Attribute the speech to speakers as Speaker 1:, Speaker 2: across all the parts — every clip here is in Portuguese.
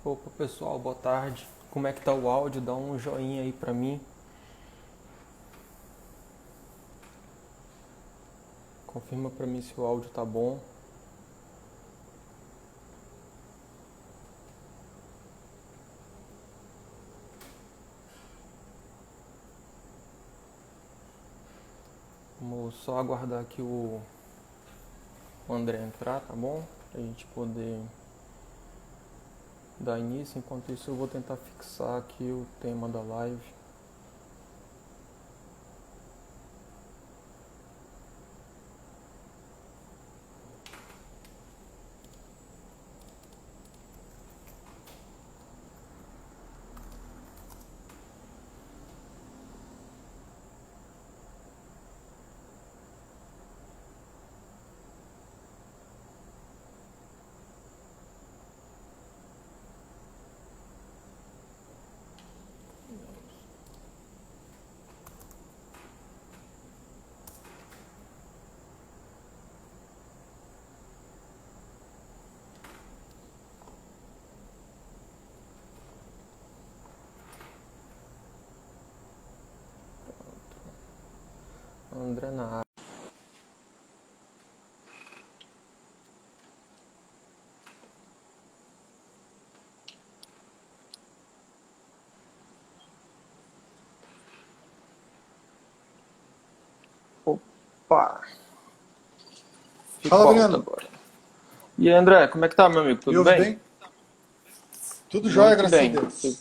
Speaker 1: Opa pessoal, boa tarde. Como é que tá o áudio? Dá um joinha aí pra mim. Confirma pra mim se o áudio tá bom. Vamos só aguardar aqui o André entrar, tá bom? Pra gente poder dar início. Enquanto isso eu vou tentar fixar aqui o tema da live. André na área. Opa!
Speaker 2: Fala,
Speaker 1: Ficou alto
Speaker 2: Adriano.
Speaker 1: agora. E aí, André, como é que tá, meu amigo?
Speaker 2: Me
Speaker 1: Tudo
Speaker 2: ouve
Speaker 1: bem?
Speaker 2: bem? Tudo jóia,
Speaker 1: Muito
Speaker 2: graças a
Speaker 1: bem.
Speaker 2: Deus.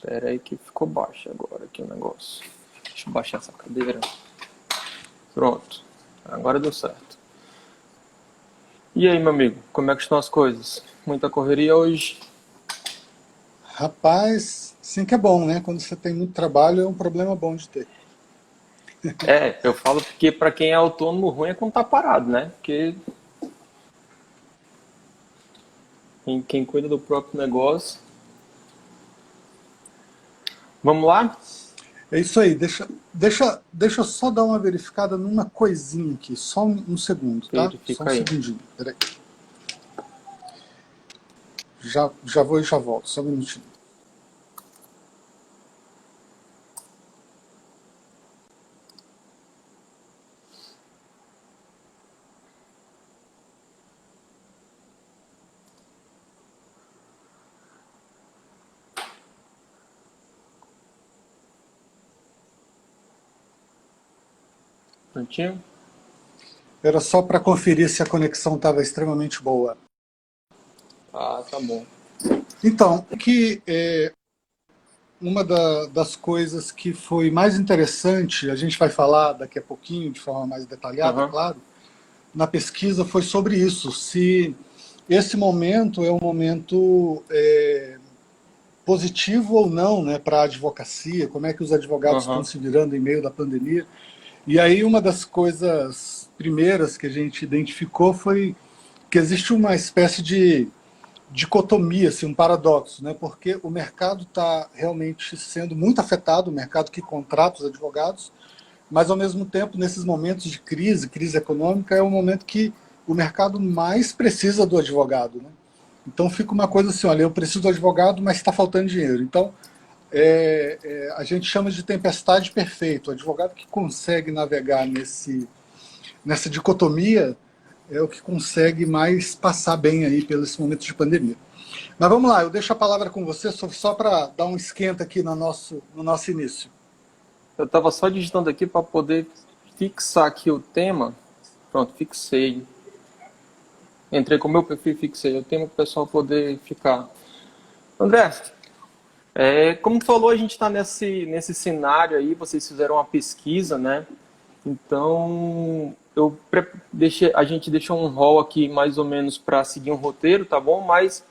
Speaker 1: Pera aí que ficou baixo agora aqui o negócio. Deixa eu baixar essa cadeira. Pronto. Agora deu certo. E aí, meu amigo, como é que estão as coisas? Muita correria hoje?
Speaker 2: Rapaz, sim que é bom, né? Quando você tem muito trabalho, é um problema bom de ter.
Speaker 1: É, eu falo porque para quem é autônomo, ruim é quando tá parado, né? Porque quem cuida do próprio negócio. Vamos lá?
Speaker 2: É isso aí, deixa eu só dar uma verificada numa coisinha aqui, só um segundo, tá? Só um
Speaker 1: Verifica aí.
Speaker 2: segundinho, peraí. Já vou e já volto, só um minutinho.
Speaker 1: Prontinho?
Speaker 2: Era só para conferir se a conexão estava extremamente boa.
Speaker 1: Ah, tá bom.
Speaker 2: Então, uma das coisas que foi mais interessante, a gente vai falar daqui a pouquinho, de forma mais detalhada,
Speaker 1: Aham,
Speaker 2: claro, na pesquisa foi sobre isso, se esse momento é um momento positivo ou não, né, para a advocacia, como é que os advogados estão
Speaker 1: aham,
Speaker 2: se virando em meio da pandemia. E aí uma das coisas primeiras que a gente identificou foi que existe uma espécie de dicotomia, assim, um paradoxo, né, porque o mercado está realmente sendo muito afetado, o mercado que contrata os advogados, mas ao mesmo tempo, nesses momentos de crise econômica, é o momento que o mercado mais precisa do advogado, né? Então fica uma coisa assim, olha, eu preciso do advogado, mas está faltando dinheiro. Então, a gente chama de tempestade perfeita. O advogado que consegue navegar nessa dicotomia é o que consegue mais passar bem aí pelos momentos de pandemia. Mas vamos lá, eu deixo a palavra com você só para dar um esquenta aqui no nosso início.
Speaker 1: Eu tava só digitando aqui para poder fixar aqui o tema. Pronto, fixei. Entrei com o meu perfil e fixei o tema para o pessoal poder ficar. André, como tu falou, a gente está nesse cenário aí, vocês fizeram uma pesquisa, né? Então, a gente deixou um rol aqui mais ou menos para seguir um roteiro, tá bom? Mas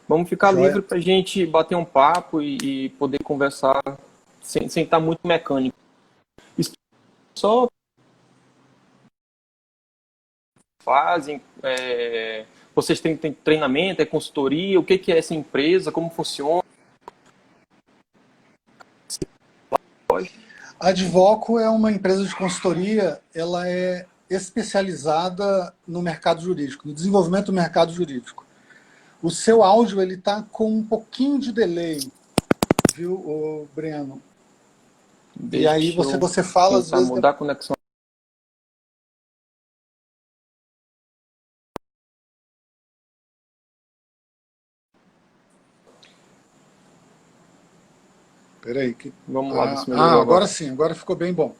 Speaker 1: vamos ficar livre
Speaker 2: Joia?
Speaker 1: para a gente bater um papo e poder conversar sem estar muito mecânico. Isso só fazem, vocês têm treinamento, é consultoria, o que que é essa empresa, como funciona?
Speaker 2: A Advoco é uma empresa de consultoria, ela é especializada no mercado jurídico, no desenvolvimento do mercado jurídico. O seu áudio ele está com um pouquinho de delay, viu, ô Breno? E aí
Speaker 1: Deixa eu
Speaker 2: você fala, às
Speaker 1: tentar
Speaker 2: vezes...
Speaker 1: mudar a conexão.
Speaker 2: Peraí.
Speaker 1: Vamos lá, ver se melhorou
Speaker 2: Agora
Speaker 1: agora.
Speaker 2: sim, agora ficou bem bom.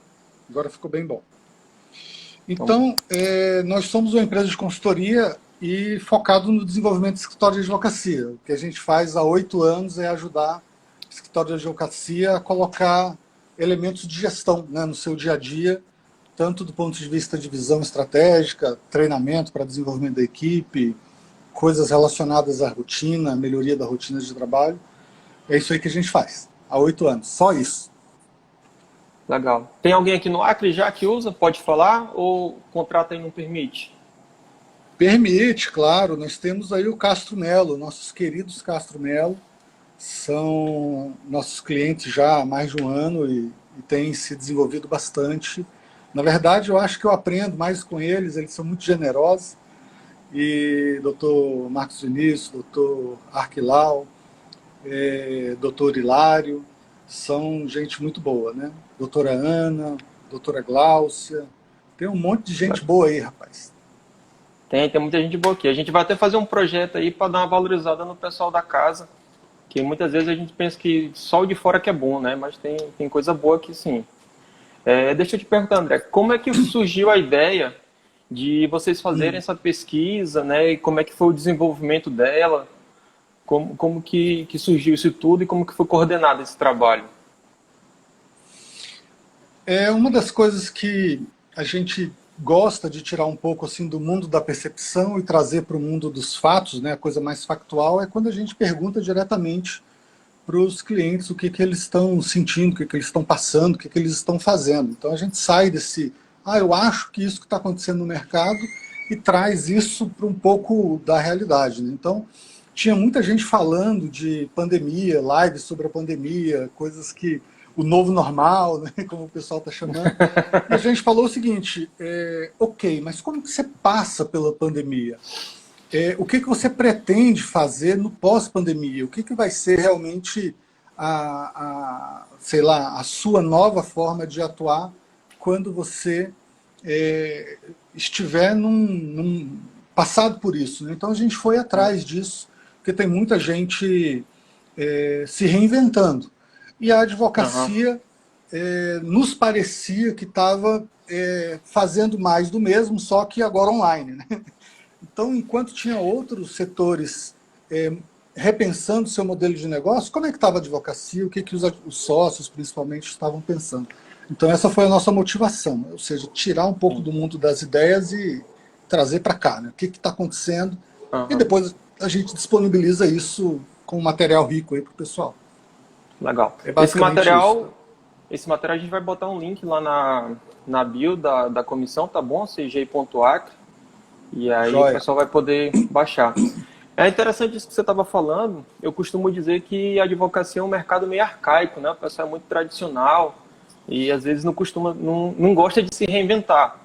Speaker 2: Agora ficou bem bom.
Speaker 1: Então,
Speaker 2: Então, nós somos uma empresa de consultoria e focado no desenvolvimento de escritório de advocacia. O que a gente faz há 8 anos é ajudar o escritório de advocacia a colocar elementos de gestão, né, no seu dia a dia, tanto do ponto de vista de visão estratégica, treinamento para desenvolvimento da equipe, coisas relacionadas à rotina, melhoria da rotina de trabalho. É isso aí que a gente faz, há 8 anos, só isso.
Speaker 1: legal. Tem alguém aqui no Acre já que usa? Pode falar? Ou o contrato aí não permite?
Speaker 2: Permite, claro, nós temos aí o Castro Melo, nossos queridos Castro Melo, são nossos clientes já há mais de um ano e têm se desenvolvido bastante. Na verdade, eu acho que eu aprendo mais com eles são muito generosos. E Dr. Marcos Vinícius, Dr. Arquilau, Dr. Hilário, são gente muito boa, né? Doutora Ana, doutora Gláucia, tem um monte de gente boa aí, rapaz.
Speaker 1: Tem muita gente boa aqui. A gente vai até fazer um projeto aí para dar uma valorizada no pessoal da casa, que muitas vezes a gente pensa que só o de fora que é bom, né? Mas tem coisa boa aqui sim. Deixa eu te perguntar, André, como é que surgiu a ideia de vocês fazerem essa pesquisa, né? E como é que foi o desenvolvimento dela? Como que surgiu isso tudo e como que foi coordenado esse trabalho?
Speaker 2: É uma das coisas que a gente gosta de tirar um pouco assim do mundo da percepção e trazer para o mundo dos fatos, né? A coisa mais factual é quando a gente pergunta diretamente para os clientes o que eles estão sentindo, o que eles estão passando, o que eles estão fazendo. Então a gente sai desse, eu acho que isso que está acontecendo no mercado e traz isso para um pouco da realidade, né? Então tinha muita gente falando de pandemia, lives sobre a pandemia, coisas que o novo normal, né, como o pessoal está chamando. E a gente falou o seguinte, ok, mas como que você passa pela pandemia? O que você pretende fazer no pós-pandemia? O que vai ser realmente sei lá, a sua nova forma de atuar quando você estiver passado por isso, né? Então a gente foi atrás disso, porque tem muita gente se reinventando. E a
Speaker 1: Aham.
Speaker 2: advocacia nos parecia que estava fazendo mais do mesmo, só que agora online, né? Então, enquanto tinha outros setores repensando seu modelo de negócio, como é que estava a advocacia, o que os sócios, principalmente, estavam pensando? Então, essa foi a nossa motivação, ou seja, tirar um pouco do mundo das ideias e trazer para cá, né? O que está acontecendo, e
Speaker 1: Aham.
Speaker 2: depois a gente disponibiliza isso com material rico aí para o pessoal.
Speaker 1: Legal.
Speaker 2: É basicamente isso.
Speaker 1: Esse material a gente vai botar um link lá na bio da comissão, tá bom? cgi.acre. E aí o
Speaker 2: Joia.
Speaker 1: pessoal vai poder baixar. É interessante isso que você estava falando. Eu costumo dizer que a advocacia é um mercado meio arcaico, né? O pessoal é muito tradicional e às vezes não gosta de se reinventar.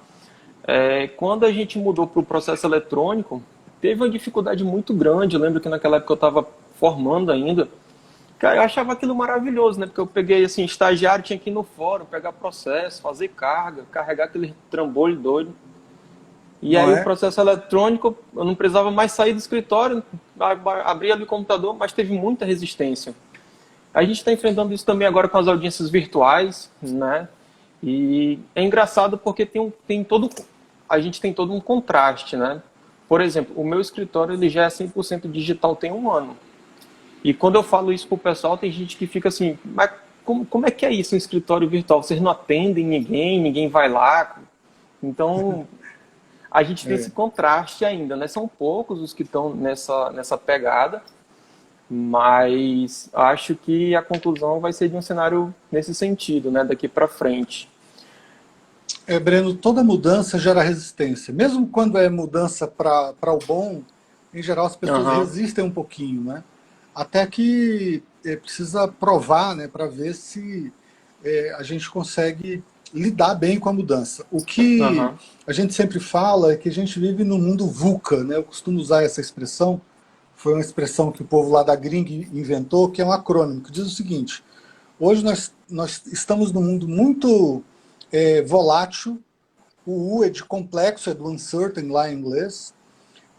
Speaker 1: Quando a gente mudou para o processo eletrônico, teve uma dificuldade muito grande. Eu lembro que naquela época eu estava formando ainda. Cara, eu achava aquilo maravilhoso, né? Porque eu peguei, assim, estagiário, tinha que ir no fórum, pegar processo, fazer carga, carregar aquele trambolho doido. E
Speaker 2: Não
Speaker 1: aí o
Speaker 2: é?
Speaker 1: processo eletrônico, eu não precisava mais sair do escritório, abrir ali o computador, mas teve muita resistência. A gente está enfrentando isso também agora com as audiências virtuais, né? E é engraçado porque a gente tem todo um contraste, né? Por exemplo, o meu escritório ele já é 100% digital tem um ano. E quando eu falo isso pro pessoal, tem gente que fica assim, mas como é que é isso, um escritório virtual? Vocês não atendem ninguém, ninguém vai lá? Então, a gente tem esse contraste ainda, né? São poucos os que estão nessa pegada, mas acho que a conclusão vai ser de um cenário nesse sentido, né? Daqui para frente.
Speaker 2: Breno, toda mudança gera resistência. Mesmo quando é mudança para o bom, em geral as pessoas
Speaker 1: Aham,
Speaker 2: resistem um pouquinho, né? Até que precisa provar, né, para ver se a gente consegue lidar bem com a mudança. O que
Speaker 1: aham,
Speaker 2: a gente sempre fala é que a gente vive num mundo VUCA, né? Eu costumo usar essa expressão, foi uma expressão que o povo lá da gringa inventou, que é um acrônimo, que diz o seguinte: hoje nós estamos num mundo muito volátil. O U é de complexo, é do uncertain lá em inglês.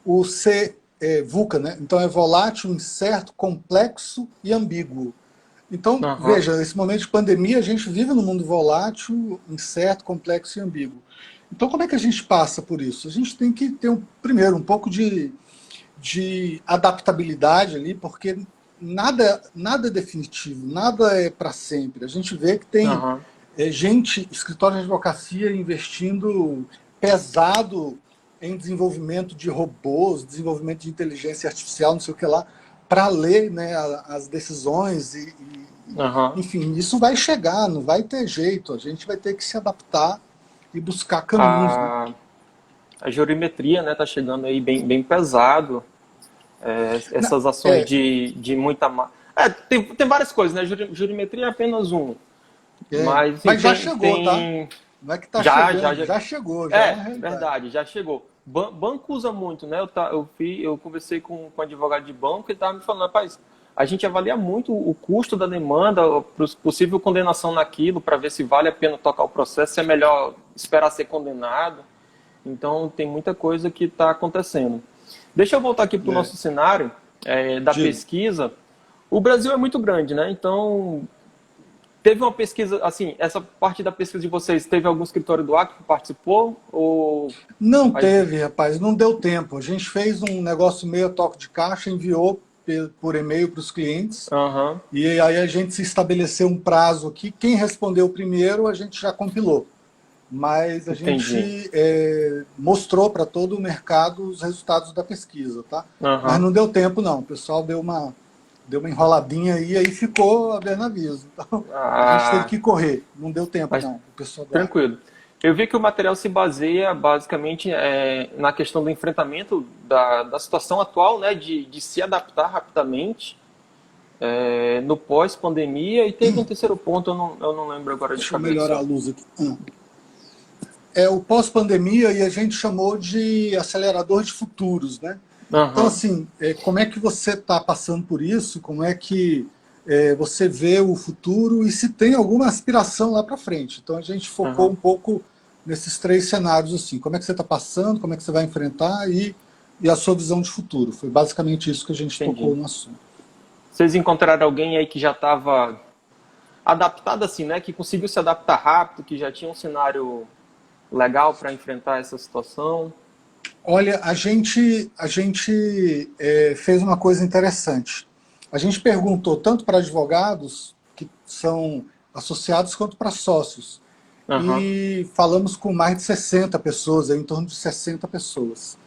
Speaker 2: O C é VUCA, né? Então é volátil, incerto, complexo e ambíguo. Então,
Speaker 1: Aham.
Speaker 2: veja, nesse momento de pandemia, a gente vive num mundo volátil, incerto, complexo e ambíguo. Então, como é que a gente passa por isso? A gente tem que ter, primeiro, um pouco de adaptabilidade ali, porque nada é definitivo, nada é para sempre. A gente vê que tem
Speaker 1: Aham.
Speaker 2: gente, escritório de advocacia investindo pesado em desenvolvimento de robôs, desenvolvimento de inteligência artificial, não sei o que lá, para ler, né, as decisões
Speaker 1: Aham.
Speaker 2: enfim, isso vai chegar, não vai ter jeito, a gente vai ter que se adaptar e buscar caminhos, né?
Speaker 1: A, a geometria, né, tá chegando aí bem pesado.
Speaker 2: Não,
Speaker 1: Essas ações
Speaker 2: é,
Speaker 1: de muita... tem várias coisas, né? Geometria é apenas um. Mas, assim,
Speaker 2: mas já chegou, tá?
Speaker 1: tem...
Speaker 2: Não é que está
Speaker 1: Já.
Speaker 2: chegando, já chegou, já é uma
Speaker 1: É,
Speaker 2: realidade.
Speaker 1: verdade, já chegou. Banco usa muito, né? Eu conversei com um advogado de banco e ele estava me falando, rapaz, a gente avalia muito o custo da demanda, a possível condenação naquilo, para ver se vale a pena tocar o processo, se é melhor esperar ser condenado. Então, tem muita coisa que está acontecendo. Deixa eu voltar aqui para o
Speaker 2: É,
Speaker 1: nosso cenário da
Speaker 2: digo,
Speaker 1: pesquisa. O Brasil é muito grande, né? Então, teve uma pesquisa, assim, essa parte da pesquisa de vocês, teve algum escritório do Acre que participou? Ou...
Speaker 2: não teve, rapaz, não deu tempo. A gente fez um negócio meio a toque de caixa, enviou por e-mail para os clientes,
Speaker 1: Aham,
Speaker 2: e aí a gente se estabeleceu um prazo aqui. Quem respondeu primeiro, a gente já compilou. Mas a
Speaker 1: entendi.
Speaker 2: gente mostrou para todo o mercado os resultados da pesquisa, tá? Mas
Speaker 1: Aham.
Speaker 2: não deu tempo, não. O pessoal deu uma enroladinha aí, e aí ficou a ver navios. Então, a gente teve
Speaker 1: Ah,
Speaker 2: que correr. Não deu tempo,
Speaker 1: mas
Speaker 2: não. O pessoal do ar.
Speaker 1: tranquilo. Eu vi que o material se baseia basicamente na questão do enfrentamento da situação atual, né, de se adaptar rapidamente no pós-pandemia. E teve um terceiro ponto, eu não lembro agora de
Speaker 2: Deixa eu melhorar a
Speaker 1: cabeça.
Speaker 2: luz aqui. É o pós-pandemia, e a gente chamou de acelerador de futuros, né? Então,
Speaker 1: Aham,
Speaker 2: assim, como é que você está passando por isso? Como é que você vê o futuro e se tem alguma aspiração lá para frente? Então, a gente focou
Speaker 1: aham,
Speaker 2: um pouco nesses três cenários, assim. Como é que você está passando, como é que você vai enfrentar e a sua visão de futuro. Foi basicamente isso que a gente tocou
Speaker 1: entendi.
Speaker 2: no assunto.
Speaker 1: Vocês encontraram alguém aí que já estava adaptado assim, né, que conseguiu se adaptar rápido, que já tinha um cenário legal para enfrentar essa situação?
Speaker 2: Olha, a gente fez uma coisa interessante. A gente perguntou tanto para advogados, que são associados, quanto para sócios.
Speaker 1: Aham,
Speaker 2: E falamos com mais de 60 pessoas, em torno de 60 pessoas.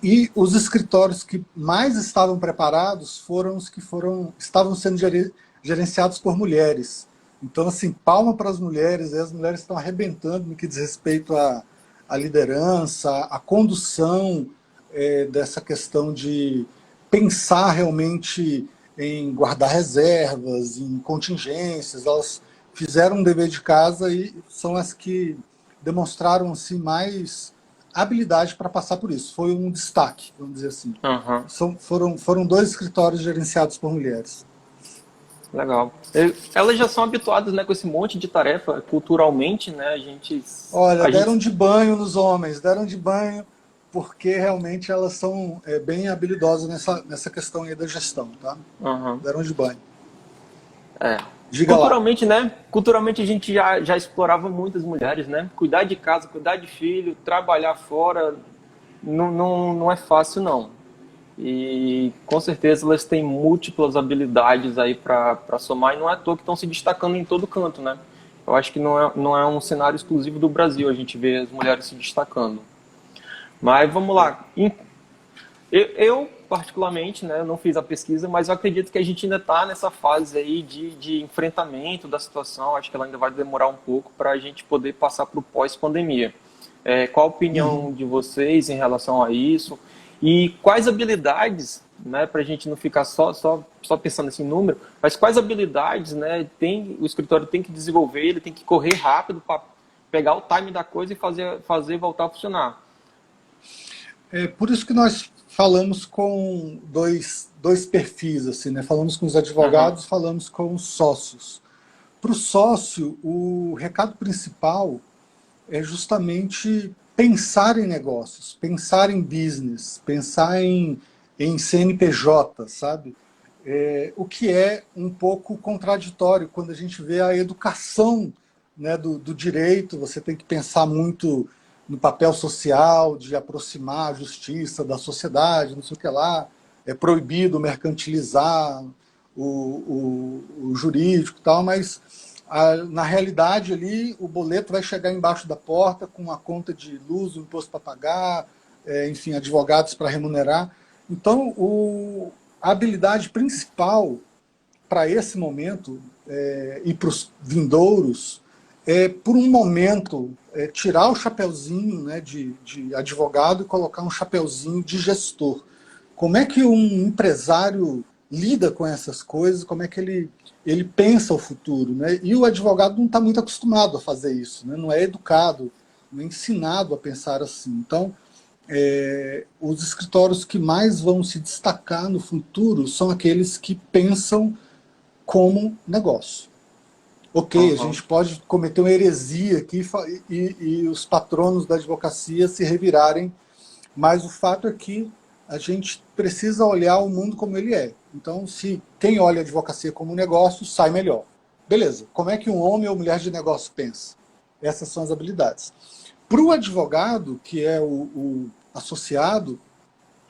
Speaker 2: E os escritórios que mais estavam preparados foram os que estavam sendo gerenciados por mulheres. Então, assim, palma para as mulheres, e as mulheres estão arrebentando no que diz respeito à liderança, à condução dessa questão de pensar realmente em guardar reservas, em contingências. Elas fizeram um dever de casa e são as que demonstraram assim mais habilidade para passar por isso. Foi um destaque, vamos dizer assim.
Speaker 1: aham,
Speaker 2: Foram dois escritórios gerenciados por mulheres.
Speaker 1: legal. Elas já são habituadas, né, com esse monte de tarefa culturalmente, né?
Speaker 2: Olha,
Speaker 1: A gente,
Speaker 2: deram de banho nos homens, deram de banho, porque realmente elas são bem habilidosas nessa questão aí da gestão, tá?
Speaker 1: aham,
Speaker 2: Deram de banho.
Speaker 1: é.
Speaker 2: Diga lá.
Speaker 1: Culturalmente, né? Culturalmente a gente já explorava muitas mulheres, né? Cuidar de casa, cuidar de filho, trabalhar fora, não é fácil, não. E com certeza elas têm múltiplas habilidades aí para somar e não é à toa que estão se destacando em todo canto, né? Eu acho que não é um cenário exclusivo do Brasil, a gente vê as mulheres se destacando. Mas vamos lá. Eu, particularmente, né, não fiz a pesquisa, mas eu acredito que a gente ainda está nessa fase aí de enfrentamento da situação. Acho que ela ainda vai demorar um pouco para a gente poder passar para o pós-pandemia. Qual a opinião de vocês em relação a isso? E quais habilidades, né, para a gente não ficar só pensando nesse número, mas quais habilidades, né, o escritório tem que desenvolver, ele tem que correr rápido para pegar o time da coisa e fazer voltar a funcionar.
Speaker 2: Por isso que nós falamos com dois perfis, assim, né? Falamos com os advogados, falamos com os sócios. Para o sócio, o recado principal é justamente pensar em negócios, pensar em business, pensar em CNPJ, sabe? O que é um pouco contraditório quando a gente vê a educação, né, do direito. Você tem que pensar muito no papel social, de aproximar a justiça da sociedade, não sei o que lá. É proibido mercantilizar o jurídico e tal, mas na realidade ali o boleto vai chegar embaixo da porta com a conta de luz, o imposto para pagar, enfim, advogados para remunerar. Então, a habilidade principal para esse momento e para os vindouros por um momento, tirar o chapeuzinho, né, de advogado e colocar um chapeuzinho de gestor. Como é que um empresário lida com essas coisas, como é que ele pensa o futuro, né? E o advogado não está muito acostumado a fazer isso, né? Não é educado, não é ensinado a pensar assim. Então, os escritórios que mais vão se destacar no futuro são aqueles que pensam como negócio. Ok, a gente pode cometer uma heresia aqui e os patronos da advocacia se revirarem, mas o fato é que a gente precisa olhar o mundo como ele é. Então, se quem olha a advocacia como um negócio, sai melhor. Beleza, como é que um homem ou mulher de negócio pensa? Essas são as habilidades. Para o advogado, que é o associado,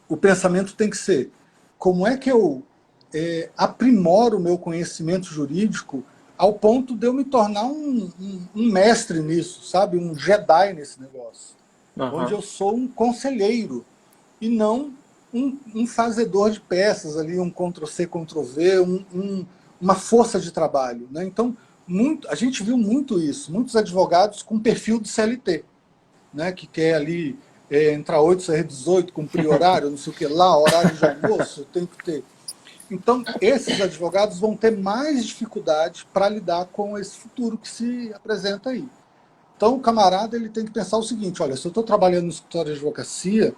Speaker 2: o pensamento tem que ser: como é que eu aprimoro o meu conhecimento jurídico ao ponto de eu me tornar um mestre nisso, sabe? Um Jedi nesse negócio. Onde eu sou um conselheiro e não um fazedor de peças ali, um Ctrl-C, Ctrl-V, uma força de trabalho, né? Então, a gente viu muito isso, muitos advogados com perfil de CLT, né? Que quer ali entrar 8, sair 18, cumprir horário, não sei o que lá, horário de almoço, eu tenho que ter. Então, esses advogados vão ter mais dificuldade para lidar com esse futuro que se apresenta aí. Então, o camarada ele tem que pensar o seguinte: olha, se eu estou trabalhando no escritório de advocacia,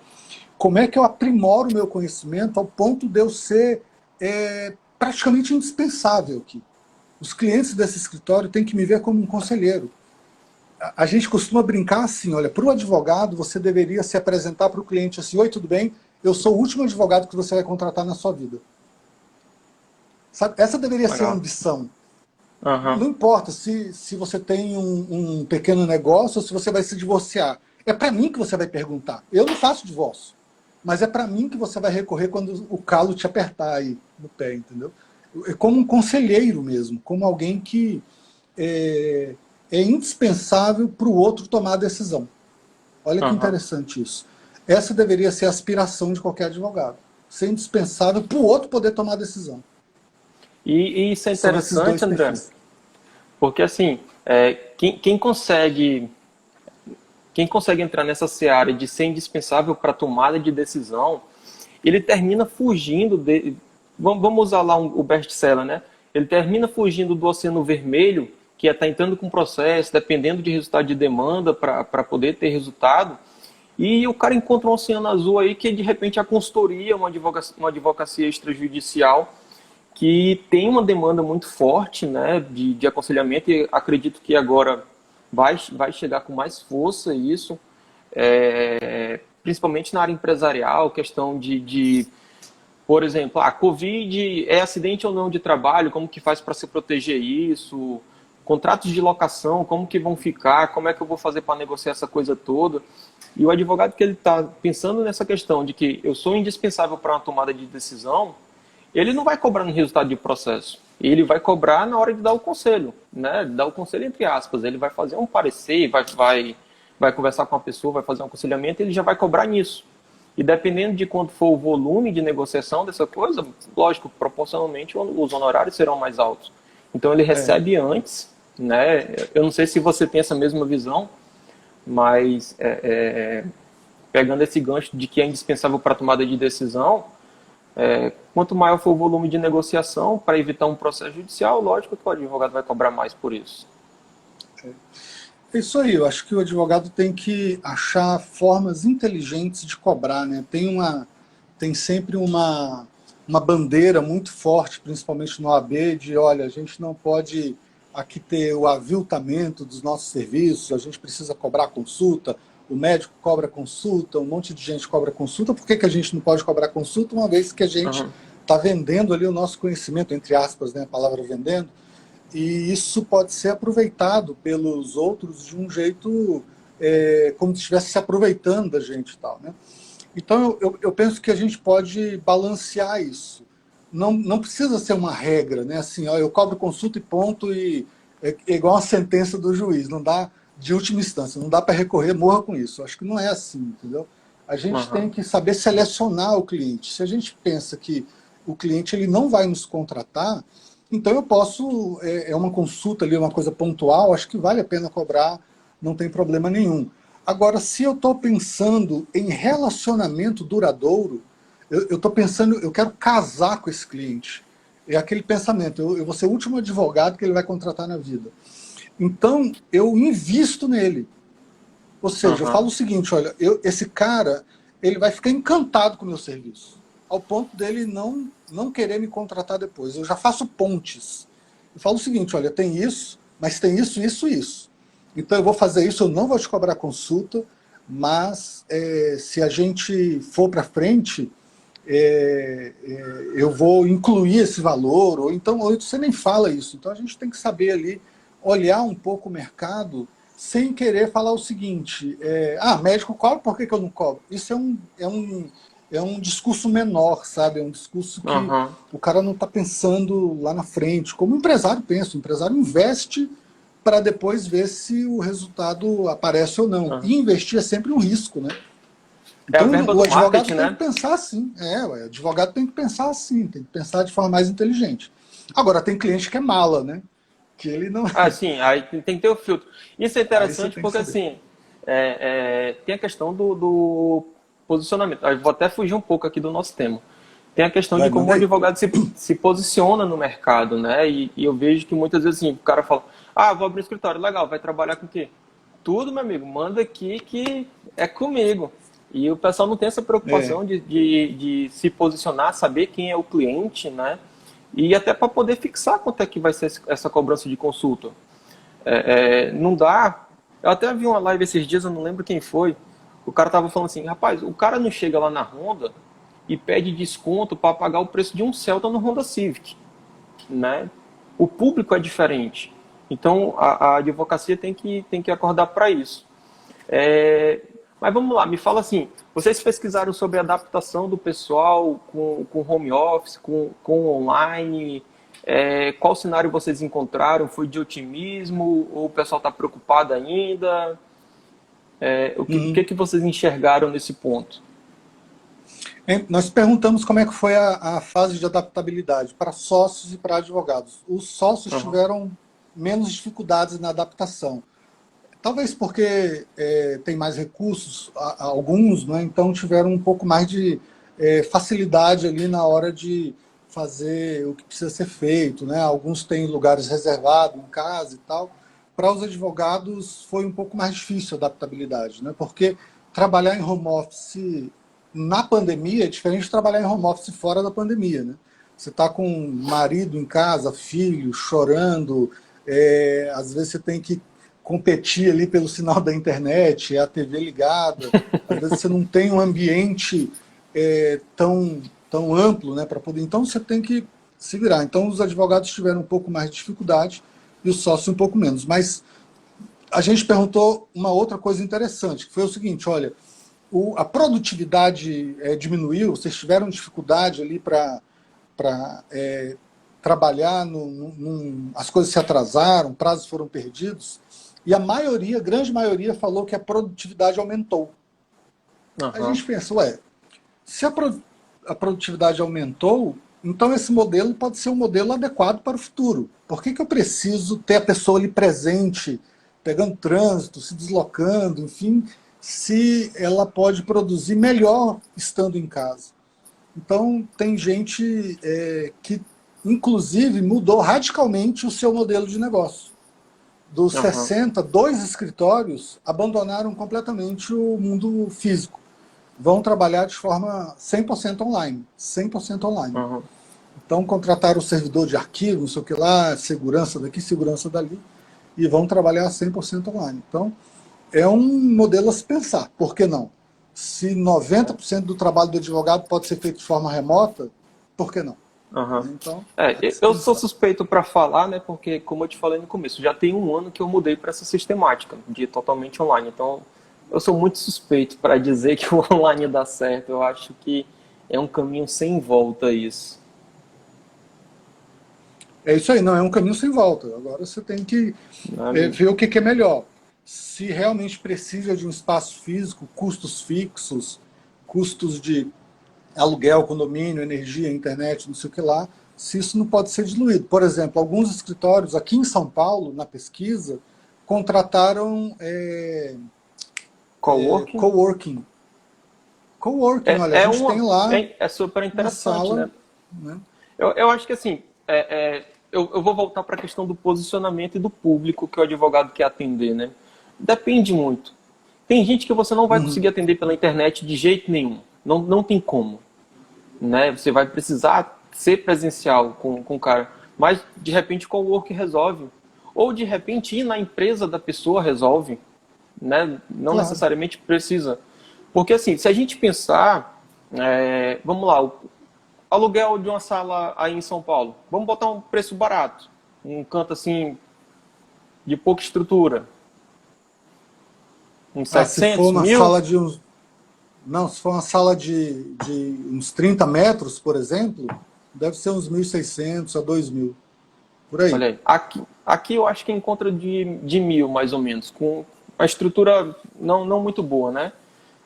Speaker 2: como é que eu aprimoro o meu conhecimento ao ponto de eu ser praticamente indispensável aqui? Os clientes desse escritório têm que me ver como um conselheiro. A gente costuma brincar assim: olha, para o advogado, você deveria se apresentar para o cliente assim: oi, tudo bem? Eu sou o último advogado que você vai contratar na sua vida. Sabe? Essa deveria ser a ambição. Não importa se você tem um pequeno negócio ou se você vai se divorciar. É para mim que você vai perguntar. Eu não faço divórcio. Mas é para mim que você vai recorrer quando o calo te apertar aí no pé, entendeu? É como um conselheiro mesmo, como alguém que é indispensável para o outro tomar a decisão. Olha que interessante isso. Essa deveria ser a aspiração de qualquer advogado. Ser indispensável para o outro poder tomar a decisão.
Speaker 1: E isso é interessante, André, porque assim, quem consegue entrar nessa seara de ser indispensável para a tomada de decisão, ele termina fugindo vamos usar lá o best-seller, né? Ele termina fugindo do oceano vermelho, que é estar entrando com processo, dependendo de resultado de demanda para poder ter resultado, e o cara encontra um oceano azul aí que de repente a consultoria, uma advocacia extrajudicial, que tem uma demanda muito forte, né, de aconselhamento, e acredito que agora vai chegar com mais força isso, principalmente na área empresarial, questão por exemplo, a Covid é acidente ou não de trabalho, como que faz para se proteger isso, contratos de locação, como que vão ficar, como é que eu vou fazer para negociar essa coisa toda. E o advogado que ele está pensando nessa questão de que eu sou indispensável para uma tomada de decisão, ele não vai cobrar no resultado de processo. Ele vai cobrar na hora de dar o conselho, né? Dar o conselho entre aspas. Ele vai fazer um parecer, vai conversar com a pessoa, vai fazer um aconselhamento, ele já vai cobrar nisso. E dependendo de quanto for o volume de negociação dessa coisa, lógico, proporcionalmente os honorários serão mais altos. Então ele recebe antes, né? Eu não sei se você tem essa mesma visão, mas pegando esse gancho de que é indispensável para a tomada de decisão, quanto maior for o volume de negociação, para evitar um processo judicial, lógico que o advogado vai cobrar mais por isso.
Speaker 2: É isso aí, eu acho que o advogado tem que achar formas inteligentes de cobrar, né? Tem tem sempre uma bandeira muito forte, principalmente no AB, de, olha, a gente não pode aqui ter o aviltamento dos nossos serviços, a gente precisa cobrar consulta, o médico cobra consulta, um monte de gente cobra consulta. Por que a gente não pode cobrar consulta, uma vez que a gente está vendendo ali o nosso conhecimento, entre aspas, né, a palavra vendendo, e isso pode ser aproveitado pelos outros de um jeito como se estivesse se aproveitando da gente e tal, né? Então eu penso que a gente pode balancear isso. Não precisa ser uma regra, né? Assim, ó, eu cobro consulta e ponto, e é igual a sentença do juiz, não dá, de última instância, não dá para recorrer, morra com isso. Acho que não é assim, entendeu? A gente tem que saber selecionar o cliente. Se a gente pensa que o cliente ele não vai nos contratar, então eu posso, uma consulta ali, uma coisa pontual, acho que vale a pena cobrar, não tem problema nenhum. Agora, se eu estou pensando em relacionamento duradouro, eu estou pensando, eu quero casar com esse cliente. É aquele pensamento, eu vou ser o último advogado que ele vai contratar na vida. Então, eu invisto nele. Ou seja, eu falo o seguinte, olha, esse cara, ele vai ficar encantado com o meu serviço, ao ponto dele não querer me contratar depois. Eu já faço pontes. Eu falo o seguinte, olha, tem isso, mas tem isso, isso, isso. Então eu vou fazer isso, eu não vou te cobrar consulta, mas se a gente for para frente, eu vou incluir esse valor, ou então você nem fala isso. Então a gente tem que saber ali, olhar um pouco o mercado, sem querer falar o seguinte, médico cobra, por que eu não cobro? Isso é um discurso menor, sabe? É um discurso que o cara não está pensando lá na frente, como o empresário pensa. O empresário investe para depois ver se o resultado aparece ou não. E investir é sempre um risco, né? Então, o advogado tem que pensar assim. O advogado tem que pensar assim, tem que pensar de forma mais inteligente. Agora, tem cliente que é mala, né? Que ele não...
Speaker 1: sim, aí tem que ter o filtro. Isso é interessante porque, assim, tem a questão do posicionamento. Eu vou até fugir um pouco aqui do nosso tema. Tem a questão de como o advogado se posiciona no mercado, né? E eu vejo que muitas vezes, assim, o cara fala, vou abrir um escritório, legal, vai trabalhar com o quê? Tudo, meu amigo, manda aqui que é comigo. E o pessoal não tem essa preocupação de se posicionar, saber quem é o cliente, né? E até para poder fixar quanto é que vai ser essa cobrança de consulta. Não dá... Eu até vi uma live esses dias, eu não lembro quem foi. O cara tava falando assim, rapaz, o cara não chega lá na Honda e pede desconto para pagar o preço de um Celta no Honda Civic, né? O público é diferente. Então, a advocacia tem que acordar para isso. Mas vamos lá, me fala assim, vocês pesquisaram sobre a adaptação do pessoal com home office, com online? Qual cenário vocês encontraram? Foi de otimismo? Ou o pessoal está preocupado ainda? O que vocês enxergaram nesse ponto?
Speaker 2: Nós perguntamos como é que foi a fase de adaptabilidade para sócios e para advogados. Os sócios tiveram menos dificuldades na adaptação. Talvez porque tem mais recursos, alguns, né? Então tiveram um pouco mais de facilidade ali na hora de fazer o que precisa ser feito, né? Alguns têm lugares reservados em casa e tal. Para os advogados foi um pouco mais difícil a adaptabilidade, né? Porque trabalhar em home office na pandemia é diferente de trabalhar em home office fora da pandemia, né? Você está com um marido em casa, filho, chorando, às vezes você tem que competir ali pelo sinal da internet, a TV ligada, às vezes você não tem um ambiente tão amplo, né, para poder... Então você tem que se virar. Então os advogados tiveram um pouco mais de dificuldade e os sócios um pouco menos. Mas a gente perguntou uma outra coisa interessante, que foi o seguinte, olha, a produtividade diminuiu, vocês tiveram dificuldade ali para trabalhar, as coisas se atrasaram, prazos foram perdidos, e a grande maioria falou que a produtividade aumentou. A gente pensa, se a produtividade aumentou, então esse modelo pode ser um modelo adequado para o futuro. Por que eu preciso ter a pessoa ali presente, pegando trânsito, se deslocando, enfim, se ela pode produzir melhor estando em casa? Então, tem gente que, inclusive, mudou radicalmente o seu modelo de negócio. Dos 60, 2 escritórios abandonaram completamente o mundo físico. vão trabalhar de forma 100% online. 100% online.
Speaker 1: Uhum.
Speaker 2: Então, contrataram o servidor de arquivo, não sei o que lá, segurança daqui, segurança dali, e vão trabalhar 100% online. Então, é um modelo a se pensar. Por que não? Se 90% do trabalho do advogado pode ser feito de forma remota, por que não?
Speaker 1: Uhum.
Speaker 2: Então, há
Speaker 1: É,
Speaker 2: que se
Speaker 1: eu sou
Speaker 2: pensar.
Speaker 1: suspeito para falar, né? Porque, como eu te falei no começo, já tem um ano que eu mudei para essa sistemática de totalmente online. Então, eu sou muito suspeito para dizer que o online dá certo. Eu acho que é um caminho sem volta isso.
Speaker 2: É isso aí, não é um caminho sem volta. Agora você tem que
Speaker 1: Né?
Speaker 2: ver o que é melhor. Se realmente precisa de um espaço físico, custos fixos, custos de aluguel, condomínio, energia, internet, não sei o que lá, se isso não pode ser diluído. Por exemplo, alguns escritórios aqui em São Paulo, na pesquisa, contrataram
Speaker 1: Coworking
Speaker 2: coworking. Coworking, olha, a gente tem lá
Speaker 1: é super
Speaker 2: uma
Speaker 1: interessante,
Speaker 2: sala,
Speaker 1: né?
Speaker 2: né?
Speaker 1: Eu acho que assim, eu vou voltar para a questão do posicionamento e do público que o advogado quer atender, né? Depende muito. Tem gente que você não vai
Speaker 2: Uhum,
Speaker 1: conseguir atender pela internet de jeito nenhum. Não, não tem como, né? Você vai precisar ser presencial com o cara. Mas, de repente, o cowork resolve. Ou, de repente, ir na empresa da pessoa resolve, né? Não
Speaker 2: claro.
Speaker 1: necessariamente precisa. Porque, assim, se a gente pensar, vamos lá, o aluguel de uma sala aí em São Paulo, vamos botar um preço barato, um canto assim de pouca estrutura, uns
Speaker 2: Ah, se for
Speaker 1: 700
Speaker 2: uma
Speaker 1: mil,
Speaker 2: sala de uns. Não, se for uma sala de uns 30 metros, por exemplo, deve ser uns 1.600 a 2.000, por aí.
Speaker 1: olha aí, aqui eu acho que encontra de 1.000 mais ou menos, com a estrutura não muito boa, né?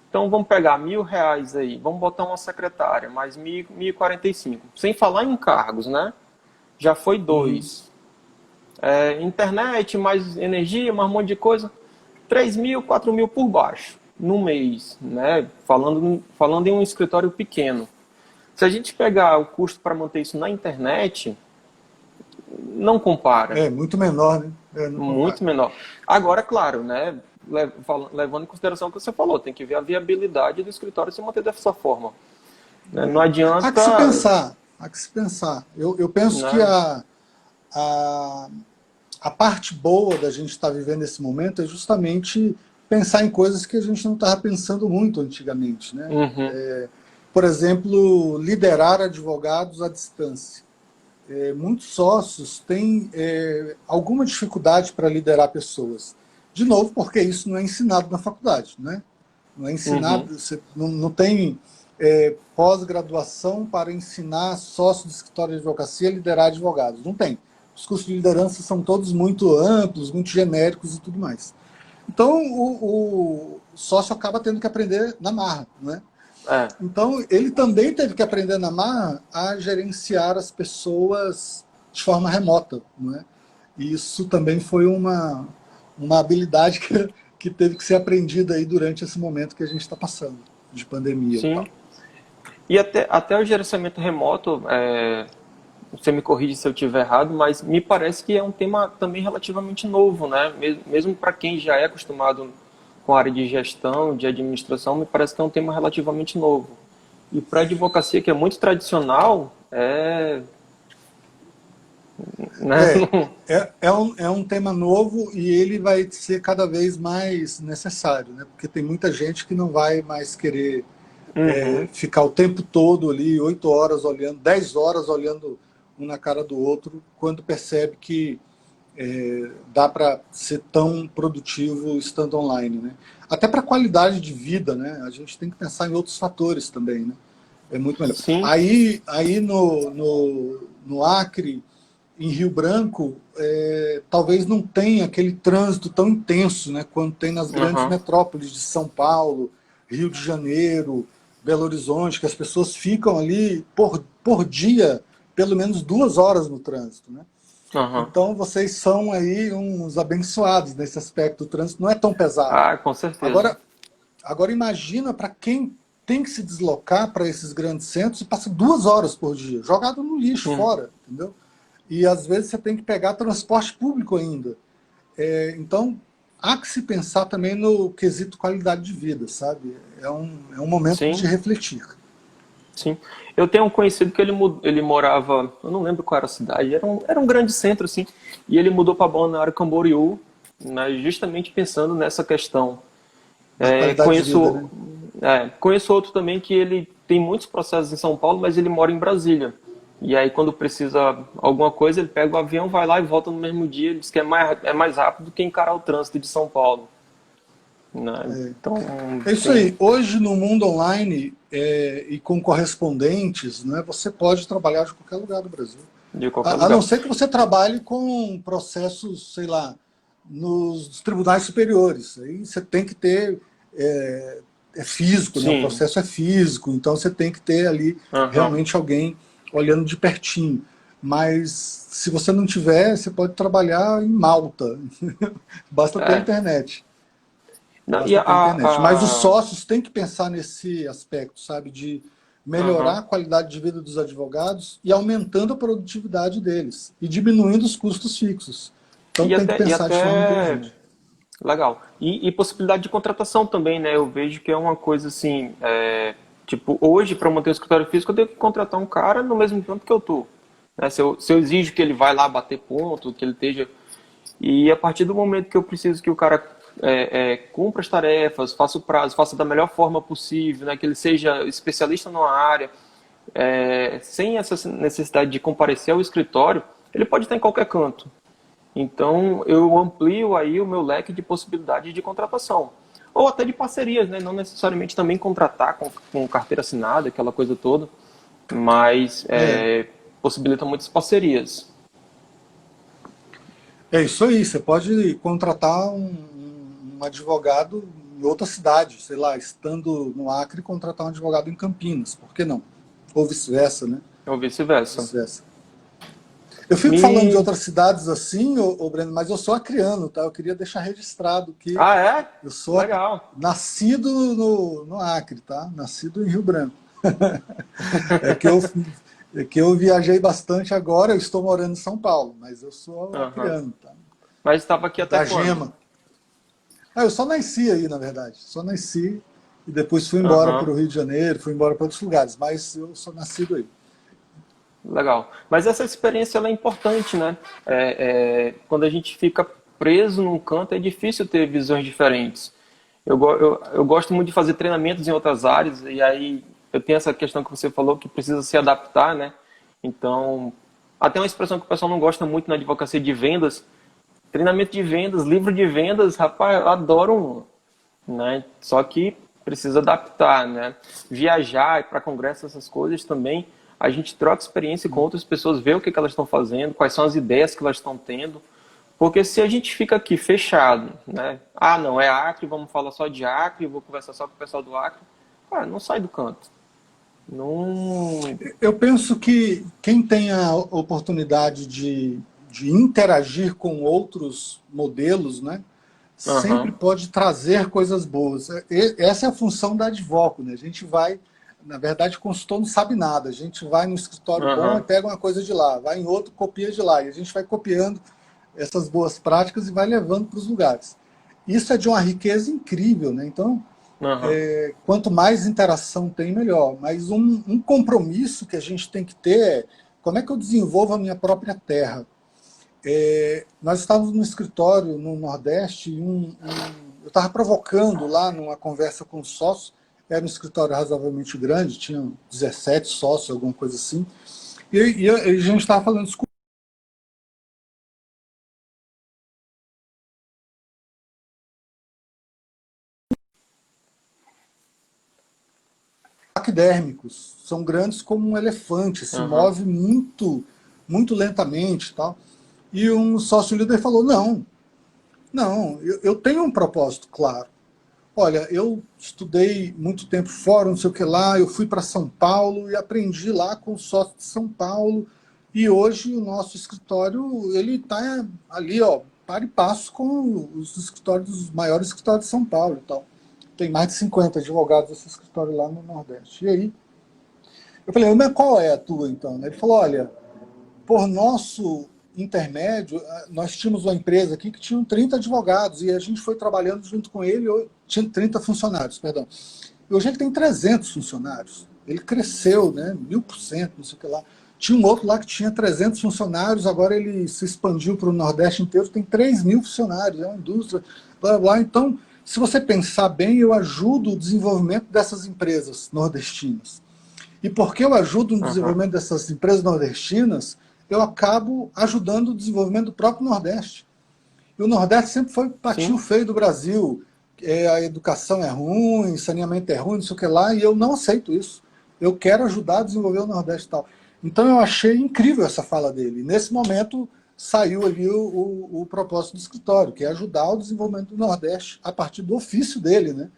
Speaker 1: Então vamos pegar R$ 1.000 aí, vamos botar uma secretária, mais 1.045, sem falar em encargos, né? Já foi
Speaker 2: Uhum.
Speaker 1: dois. Internet, mais energia, mais um monte de coisa. 3.000, 4.000 por baixo no mês, né? Falando em um escritório pequeno. Se a gente pegar o custo para manter isso na internet, não compara,
Speaker 2: É, muito menor, né? É, não compara.
Speaker 1: muito menor. Agora, claro, né? Levando em consideração o que você falou, tem que ver a viabilidade do escritório se manter dessa forma, né? Não
Speaker 2: Há que se
Speaker 1: adianta,
Speaker 2: pensar, há que se pensar. Eu penso que
Speaker 1: né?
Speaker 2: a, a parte boa da gente estar vivendo esse momento é justamente pensar em coisas que a gente não estava pensando muito antigamente, né?
Speaker 1: Uhum,
Speaker 2: Por exemplo, liderar advogados à distância. Muitos sócios têm alguma dificuldade para liderar pessoas. De novo, porque isso não é ensinado na faculdade, né? Não é
Speaker 1: uhum,
Speaker 2: ensinado, você não tem pós-graduação para ensinar sócios do escritório de advocacia a liderar advogados. Não tem. Os cursos de liderança são todos muito amplos, muito genéricos e tudo mais. Então, o sócio acaba tendo que aprender na marra, né?
Speaker 1: é,
Speaker 2: Então, ele também teve que aprender na marra a gerenciar as pessoas de forma remota, não é? E isso também foi uma habilidade que teve que ser aprendida aí durante esse momento que a gente está passando, de pandemia e tal.
Speaker 1: sim. E até o gerenciamento remoto, você me corrige se eu estiver errado, mas me parece que é um tema também relativamente novo, né? Mesmo para quem já é acostumado com a área de gestão, de administração, me parece que é um tema relativamente novo. E para a advocacia, que é muito tradicional, né?
Speaker 2: É, é um tema novo e ele vai ser cada vez mais necessário, né? Porque tem muita gente que não vai mais querer
Speaker 1: Uhum,
Speaker 2: ficar o tempo todo ali, 8 horas olhando, 10 horas olhando um na cara do outro, quando percebe que dá para ser tão produtivo estando online, né? Até para a qualidade de vida, né? A gente tem que pensar em outros fatores também, né? É muito melhor.
Speaker 1: sim,
Speaker 2: Aí no Acre, em Rio Branco, talvez não tenha aquele trânsito tão intenso, né, quanto tem nas grandes
Speaker 1: uhum,
Speaker 2: metrópoles de São Paulo, Rio de Janeiro, Belo Horizonte, que as pessoas ficam ali por dia pelo menos 2 horas no trânsito, né?
Speaker 1: uhum.
Speaker 2: Então vocês são aí uns abençoados nesse aspecto. O trânsito não é tão pesado.
Speaker 1: Ah, com certeza.
Speaker 2: Agora, agora imagina para quem tem que se deslocar para esses grandes centros e passa 2 horas por dia, jogado no lixo
Speaker 1: Hum,
Speaker 2: fora, entendeu? E às vezes você tem que pegar transporte público ainda. Então, há que se pensar também no quesito qualidade de vida, sabe? É um momento
Speaker 1: Sim,
Speaker 2: de refletir.
Speaker 1: sim. Eu tenho um conhecido que ele morava, eu não lembro qual era a cidade, era um grande centro, assim, e ele mudou para Balneário Camboriú, né, justamente pensando nessa questão.
Speaker 2: Da
Speaker 1: É,
Speaker 2: qualidade de vida, né?
Speaker 1: conheço outro também que ele tem muitos processos em São Paulo, mas ele mora em Brasília. E aí, quando precisa alguma coisa, ele pega o avião, vai lá e volta no mesmo dia. Ele diz que é mais rápido do que encarar o trânsito de São Paulo, né? Então,
Speaker 2: É isso
Speaker 1: tem
Speaker 2: aí. Hoje, no mundo online e com correspondentes, né, você pode trabalhar de qualquer lugar do Brasil.
Speaker 1: de qualquer
Speaker 2: A não
Speaker 1: lugar.
Speaker 2: ser que você trabalhe com processos, sei lá, nos tribunais superiores. Aí você tem que ter... É físico, né? O
Speaker 1: Sim,
Speaker 2: processo é físico, então você tem que ter ali
Speaker 1: aham,
Speaker 2: realmente alguém olhando de pertinho. Mas se você não tiver, você pode trabalhar em Malta. Basta ter
Speaker 1: é.
Speaker 2: internet.
Speaker 1: Não, e
Speaker 2: Basta ter internet. Mas os
Speaker 1: a-
Speaker 2: sócios têm que pensar nesse aspecto, sabe? De melhorar
Speaker 1: aham.
Speaker 2: a qualidade de vida dos advogados e aumentando a produtividade deles. E diminuindo os custos fixos. Então tem que
Speaker 1: E
Speaker 2: pensar de forma
Speaker 1: até
Speaker 2: inteligente.
Speaker 1: legal. E possibilidade de contratação também, né? Eu vejo que é uma coisa assim, tipo, hoje, para manter o escritório físico, eu tenho que contratar um cara no mesmo tempo que eu tô. Né? Se eu exijo que ele vai lá bater ponto, que ele esteja. E a partir do momento que eu preciso que o cara cumpra as tarefas, faça o prazo, faça da melhor forma possível, né? Que ele seja especialista numa área, sem essa necessidade de comparecer ao escritório, ele pode estar em qualquer canto. Então, eu amplio aí o meu leque de possibilidades de contratação. Ou até de parcerias, né? Não necessariamente também contratar com carteira assinada, aquela coisa toda, mas
Speaker 2: É,
Speaker 1: possibilita muitas parcerias.
Speaker 2: é isso aí. Você pode contratar um advogado em outra cidade, sei lá, estando no Acre, contratar um advogado em Campinas. Por que não? Ou vice-versa, né?
Speaker 1: Ou vice-versa.
Speaker 2: Vice-versa. Eu fico falando de
Speaker 1: Me...
Speaker 2: outras cidades assim, Breno, mas eu sou acriano, tá? Eu queria deixar registrado que
Speaker 1: Ah, é?
Speaker 2: eu sou
Speaker 1: Legal.
Speaker 2: nascido no Acre, tá? Nascido em Rio Branco. É que eu, é que eu viajei bastante agora, eu estou morando em São Paulo, mas eu sou
Speaker 1: Aham.
Speaker 2: acriano, tá?
Speaker 1: Mas estava aqui até
Speaker 2: Da
Speaker 1: quando?
Speaker 2: Gema. Ah, eu só nasci aí, na verdade. Só nasci e depois fui embora
Speaker 1: Aham.
Speaker 2: para o Rio de Janeiro, fui embora para outros lugares, mas eu sou nascido aí.
Speaker 1: Legal. Mas essa experiência ela é importante, né? Quando a gente fica preso num canto, é difícil ter visões diferentes. Eu gosto muito de fazer treinamentos em outras áreas, e aí eu tenho essa questão que você falou que precisa se adaptar, né? Então, até uma expressão que o pessoal não gosta muito na advocacia de vendas, treinamento de vendas, livro de vendas, rapaz, eu adoro um, né? Só que precisa adaptar, né? Viajar, ir para congressos, essas coisas também, a gente troca experiência com outras pessoas, vê o que elas estão fazendo, quais são as ideias que elas estão tendo. Porque se a gente fica aqui fechado, né? Ah, não, é Acre, vamos falar só de Acre, vou conversar só com o pessoal do Acre. Cara, não sai do canto. Não.
Speaker 2: Eu penso que quem tem a oportunidade de interagir com outros modelos, né, sempre
Speaker 1: Aham,
Speaker 2: pode trazer coisas boas. Essa é a função da Advoco, né? A gente vai, na verdade, o consultor não sabe nada. A gente vai no escritório bom e
Speaker 1: aham,
Speaker 2: pega uma coisa de lá, vai em outro, copia de lá. E a gente vai copiando essas boas práticas e vai levando para os lugares. Isso é de uma riqueza incrível, né? Então,
Speaker 1: aham.
Speaker 2: quanto mais interação tem, melhor. Mas um compromisso que a gente tem que ter é como é que eu desenvolvo a minha própria terra. Nós estávamos no escritório no Nordeste e eu estava provocando lá numa conversa com os sócios, era um escritório razoavelmente grande, tinha 17 sócios, alguma coisa assim, e a gente estava falando isso paquidérmicos, são grandes como um elefante, se
Speaker 1: Aham.
Speaker 2: move muito, muito lentamente e tal. E um sócio líder falou, não, eu tenho um propósito claro. Olha, eu estudei muito tempo fora, não sei o que lá, eu fui para São Paulo e aprendi lá com o sócio de São Paulo, e hoje o nosso escritório, ele está ali, ó, para e passo com os escritórios, os maiores escritórios de São Paulo e tal. Tem mais de 50 advogados esse escritório lá no Nordeste. E aí, eu falei, mas qual é a tua então? Ele falou, olha, por nosso intermédio, nós tínhamos uma empresa aqui que tinha 30 advogados, e a gente foi trabalhando junto com ele, tinha 30 funcionários, perdão. E hoje ele tem 300 funcionários. Ele cresceu, né, 1000%, não sei o que lá. Tinha um outro lá que tinha 300 funcionários, agora ele se expandiu para o Nordeste inteiro, tem 3.000 funcionários, é uma indústria, blá, blá. Então, se você pensar bem, eu ajudo o desenvolvimento dessas empresas nordestinas. E porque eu ajudo no desenvolvimento dessas empresas nordestinas, eu acabo ajudando o desenvolvimento do próprio Nordeste. E o Nordeste sempre foi o patinho feio do Brasil. A educação é ruim, saneamento é ruim, não sei o que lá, e eu não aceito isso. Eu quero ajudar a desenvolver o Nordeste e tal. Então eu achei incrível essa fala dele. Nesse momento saiu ali o propósito do escritório, que é ajudar o desenvolvimento do Nordeste a partir do ofício dele, né?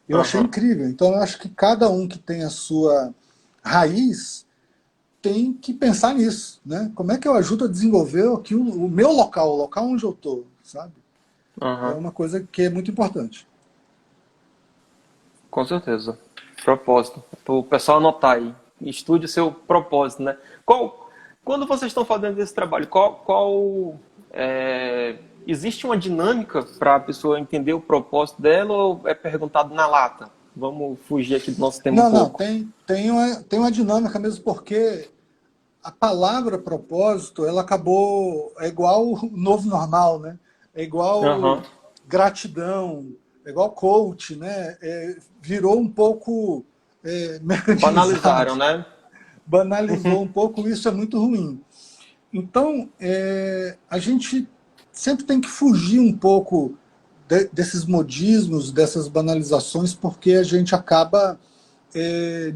Speaker 2: Eu achei incrível. Então eu acho que cada um que tem a sua raiz tem que pensar nisso, né? Como é que eu ajudo a desenvolver aqui o meu local, o local onde eu estou, sabe? É uma coisa que é muito importante.
Speaker 1: Com certeza. Propósito. Para o pessoal anotar aí. Estude o seu propósito, né? Quando vocês estão fazendo esse trabalho, existe uma dinâmica para a pessoa entender o propósito dela ou é perguntado na lata? Vamos fugir aqui do nosso tema um pouco.
Speaker 2: Tem uma dinâmica mesmo, porque a palavra propósito, ela acabou, é igual o novo normal, né? É igual gratidão, é igual coach, né? Virou um pouco mercantilizado.
Speaker 1: Banalizaram, né?
Speaker 2: Banalizou um pouco, isso é muito ruim. Então, a gente sempre tem que fugir um pouco desses modismos, dessas banalizações, porque a gente acaba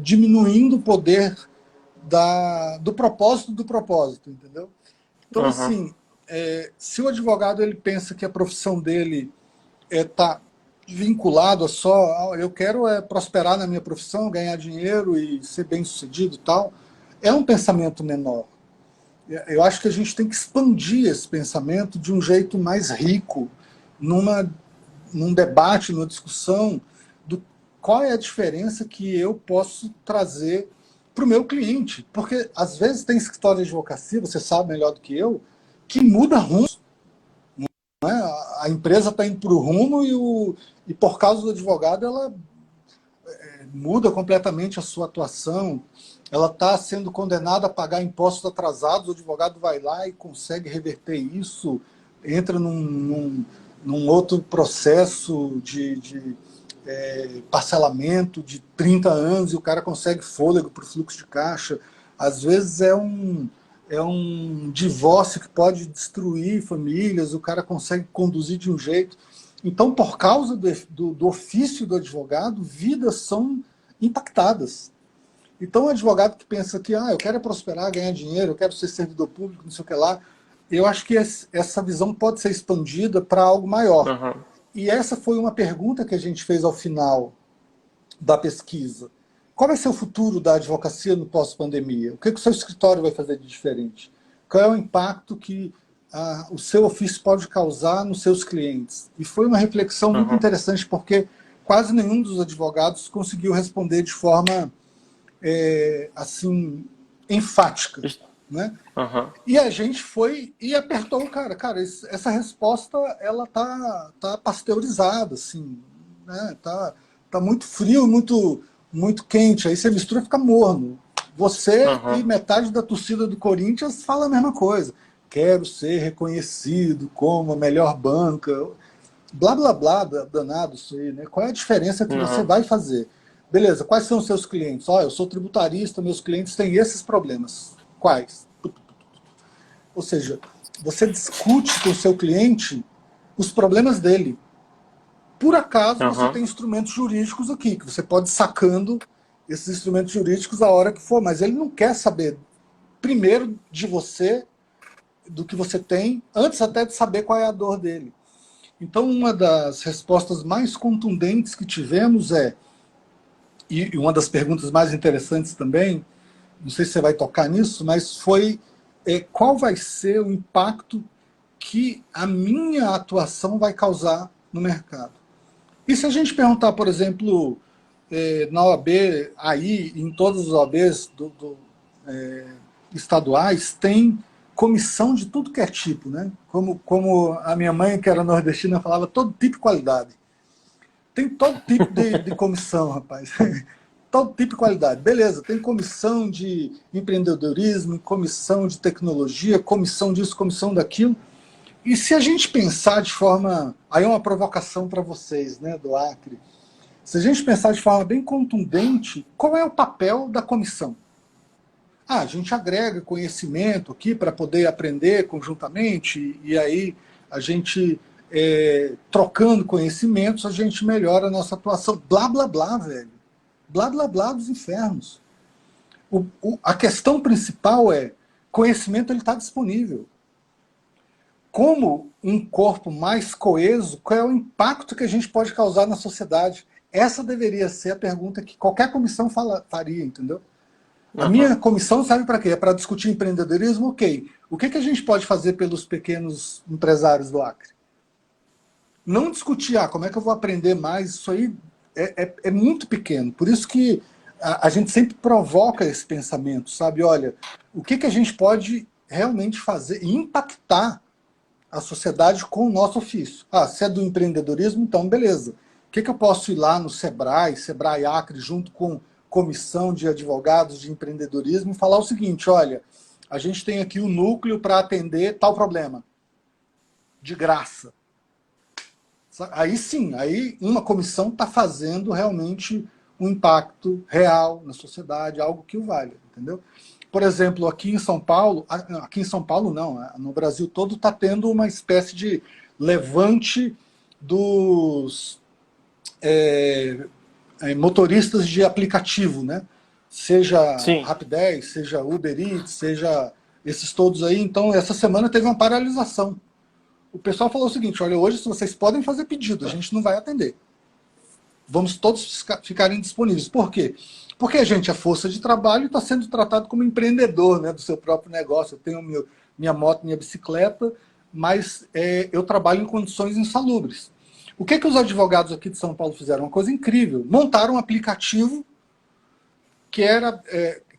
Speaker 2: diminuindo o poder do propósito, entendeu? Então, assim, se o advogado ele pensa que a profissão dele está vinculado a só, eu quero prosperar na minha profissão, ganhar dinheiro e ser bem-sucedido e tal, é um pensamento menor. Eu acho que a gente tem que expandir esse pensamento de um jeito mais rico, num debate, numa discussão, do qual é a diferença que eu posso trazer para o meu cliente. Porque, às vezes, tem escritório de advocacia, você sabe melhor do que eu, que muda rumo. Né? A empresa está indo para o rumo e, por causa do advogado, ela muda completamente a sua atuação. Ela está sendo condenada a pagar impostos atrasados, o advogado vai lá e consegue reverter isso, entra num outro processo de parcelamento de 30 anos e o cara consegue fôlego para o fluxo de caixa. Às vezes é um divórcio que pode destruir famílias, o cara consegue conduzir de um jeito. Então, por causa do ofício do advogado, vidas são impactadas. Então, o advogado que pensa que eu quero prosperar, ganhar dinheiro, eu quero ser servidor público, não sei o que lá, eu acho que essa visão pode ser expandida para algo maior. E essa foi uma pergunta que a gente fez ao final da pesquisa. Qual vai ser o futuro da advocacia no pós-pandemia? O que o seu escritório vai fazer de diferente? Qual é o impacto que o seu ofício pode causar nos seus clientes? E foi uma reflexão muito interessante, porque quase nenhum dos advogados conseguiu responder de forma assim, enfática. Né? E a gente foi e apertou o cara. Cara, essa resposta ela tá pasteurizada, assim, né? Tá muito frio, muito quente. Aí você mistura e fica morno. Você e metade da torcida do Corinthians fala a mesma coisa. Quero ser reconhecido como a melhor banca. Blá, blá, blá, danado isso aí, né? Qual é a diferença que você vai fazer? Beleza, quais são os seus clientes? Eu sou tributarista, meus clientes têm esses problemas. Quais? Ou seja, você discute com o seu cliente os problemas dele. Por acaso, você tem instrumentos jurídicos aqui, que você pode ir sacando esses instrumentos jurídicos a hora que for, mas ele não quer saber primeiro de você, do que você tem, antes até de saber qual é a dor dele. Então, uma das respostas mais contundentes que tivemos e uma das perguntas mais interessantes também, não sei se você vai tocar nisso, mas foi qual vai ser o impacto que a minha atuação vai causar no mercado. E se a gente perguntar, por exemplo, na OAB, aí, em todas as OABs estaduais, tem comissão de tudo que é tipo, né? Como a minha mãe, que era nordestina, falava, todo tipo e qualidade. Tem todo tipo de comissão, rapaz. Todo tipo de qualidade. Beleza, tem comissão de empreendedorismo, comissão de tecnologia, comissão disso, comissão daquilo. E se a gente pensar de forma... Aí é uma provocação para vocês, né, do Acre. Se a gente pensar de forma bem contundente, qual é o papel da comissão? A gente agrega conhecimento aqui para poder aprender conjuntamente, e aí a gente, trocando conhecimentos, a gente melhora a nossa atuação. Blá, blá, blá, velho. Blá, blá, blá dos infernos. A questão principal é, conhecimento ele está disponível. Como um corpo mais coeso, qual é o impacto que a gente pode causar na sociedade? Essa deveria ser a pergunta que qualquer comissão faria, entendeu? A minha comissão serve para quê? É para discutir empreendedorismo? Ok. O que a gente pode fazer pelos pequenos empresários do Acre? Não discutir, como é que eu vou aprender mais? Isso aí é muito pequeno. Por isso que a gente sempre provoca esse pensamento, sabe? Olha, o que a gente pode realmente fazer e impactar a sociedade com o nosso ofício? Se é do empreendedorismo, então beleza. O que eu posso ir lá no Sebrae Acre, junto com comissão de advogados de empreendedorismo, e falar o seguinte, olha, a gente tem aqui um núcleo para atender tal problema, de graça. Aí sim, aí uma comissão está fazendo realmente um impacto real na sociedade, algo que o valha, entendeu? Por exemplo, aqui em São Paulo não, no Brasil todo está tendo uma espécie de levante dos motoristas de aplicativo, né? Seja
Speaker 1: Sim.
Speaker 2: Rapidez, seja Uber Eats, seja esses todos aí. Então, essa semana teve uma paralisação. O pessoal falou o seguinte, olha, hoje se vocês podem fazer pedido, a gente não vai atender. Vamos todos ficarem disponíveis. Por quê? Porque a gente é força de trabalho e está sendo tratado como empreendedor, né, do seu próprio negócio. Eu tenho minha moto, minha bicicleta, mas eu trabalho em condições insalubres. O que os advogados aqui de São Paulo fizeram? Uma coisa incrível. Montaram um aplicativo que era,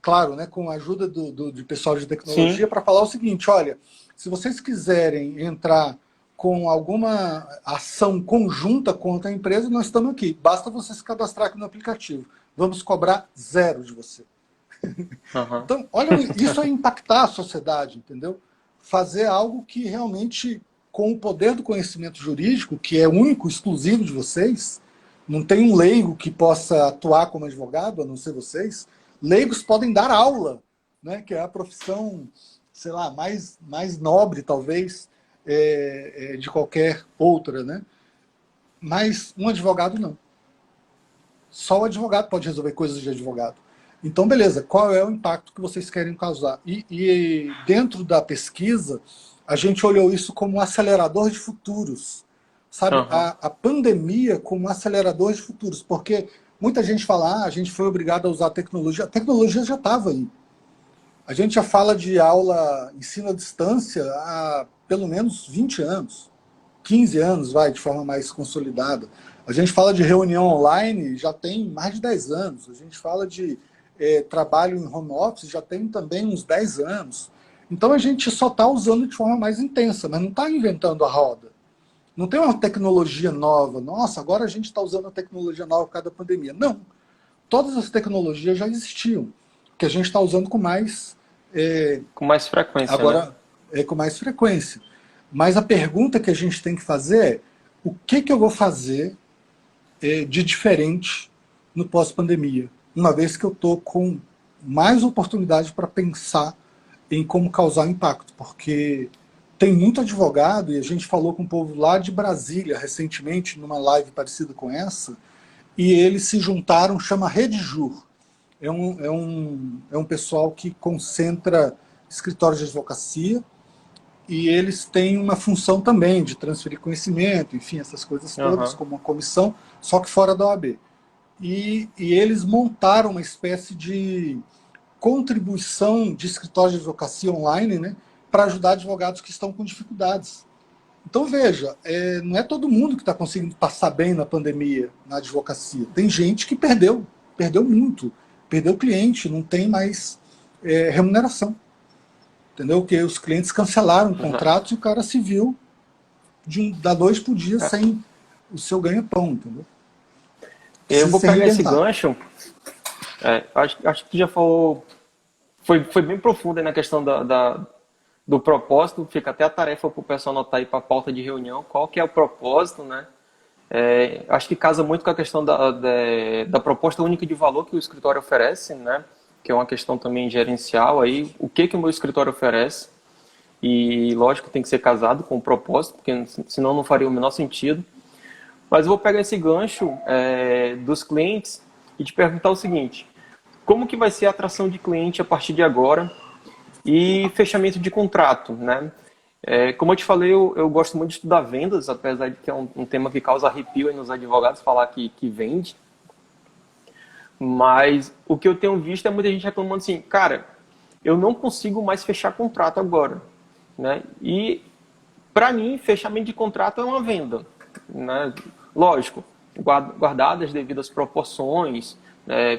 Speaker 2: claro, né, com a ajuda do pessoal de tecnologia, para falar o seguinte, olha, se vocês quiserem entrar com alguma ação conjunta contra a empresa, nós estamos aqui. Basta você se cadastrar aqui no aplicativo. Vamos cobrar 0 de você. Então, olha, isso é impactar a sociedade, entendeu? Fazer algo que realmente, com o poder do conhecimento jurídico, que é único, exclusivo de vocês, não tem um leigo que possa atuar como advogado, a não ser vocês. Leigos podem dar aula, né, que é a profissão, sei lá, mais nobre, talvez, de qualquer outra, né? Mas um advogado não. Só o advogado pode resolver coisas de advogado. Então, beleza, qual é o impacto que vocês querem causar? E dentro da pesquisa, a gente olhou isso como um acelerador de futuros. Sabe, a pandemia como um acelerador de futuros. Porque muita gente fala, a gente foi obrigado a usar a tecnologia já estava aí. A gente já fala de aula, ensino à distância há pelo menos 20 anos. 15 anos, de forma mais consolidada. A gente fala de reunião online já tem mais de 10 anos. A gente fala de trabalho em home office já tem também uns 10 anos. Então a gente só está usando de forma mais intensa, mas não está inventando a roda. Não tem uma tecnologia nova. Nossa, agora a gente está usando a tecnologia nova por causa da pandemia. Não. Todas as tecnologias já existiam. Que a gente está usando com mais...
Speaker 1: com mais frequência,
Speaker 2: agora,
Speaker 1: né?
Speaker 2: Com mais frequência. Mas a pergunta que a gente tem que fazer é o que eu vou fazer de diferente no pós-pandemia? Uma vez que eu estou com mais oportunidade para pensar em como causar impacto. Porque tem muito advogado, e a gente falou com o povo lá de Brasília recentemente, numa live parecida com essa, e eles se juntaram, chama Redjur. É um pessoal que concentra escritórios de advocacia, e eles têm uma função também de transferir conhecimento, enfim, essas coisas todas, como uma comissão, só que fora da OAB. E eles montaram uma espécie de contribuição de escritório de advocacia online, né, para ajudar advogados que estão com dificuldades. Então, veja, não é todo mundo que está conseguindo passar bem na pandemia, na advocacia. Tem gente que perdeu muito, perdeu cliente, não tem mais remuneração. entendeu? Porque os clientes cancelaram o contrato e o cara se viu da noite pro dia sem o seu ganha-pão, entendeu?
Speaker 1: Eu
Speaker 2: Precisa
Speaker 1: vou
Speaker 2: se
Speaker 1: pegar esse
Speaker 2: reinventar.
Speaker 1: gancho. Acho que tu já falou. Foi bem profundo aí na questão do propósito. Fica até a tarefa para o pessoal anotar aí para a pauta de reunião. Qual que é o propósito, né? Acho que casa muito com a questão da proposta única de valor que o escritório oferece, né? Que é uma questão também gerencial aí. O que o meu escritório oferece? E, lógico, tem que ser casado com o propósito, porque senão não faria o menor sentido. Mas eu vou pegar esse gancho dos clientes e te perguntar o seguinte: como que vai ser a atração de cliente a partir de agora e fechamento de contrato, né? Como eu te falei, eu gosto muito de estudar vendas, apesar de que é um tema que causa arrepio aí nos advogados falar que vende. Mas o que eu tenho visto é muita gente reclamando assim, cara, eu não consigo mais fechar contrato agora, né? E para mim, fechamento de contrato é uma venda, né? Lógico, guardadas as devidas proporções,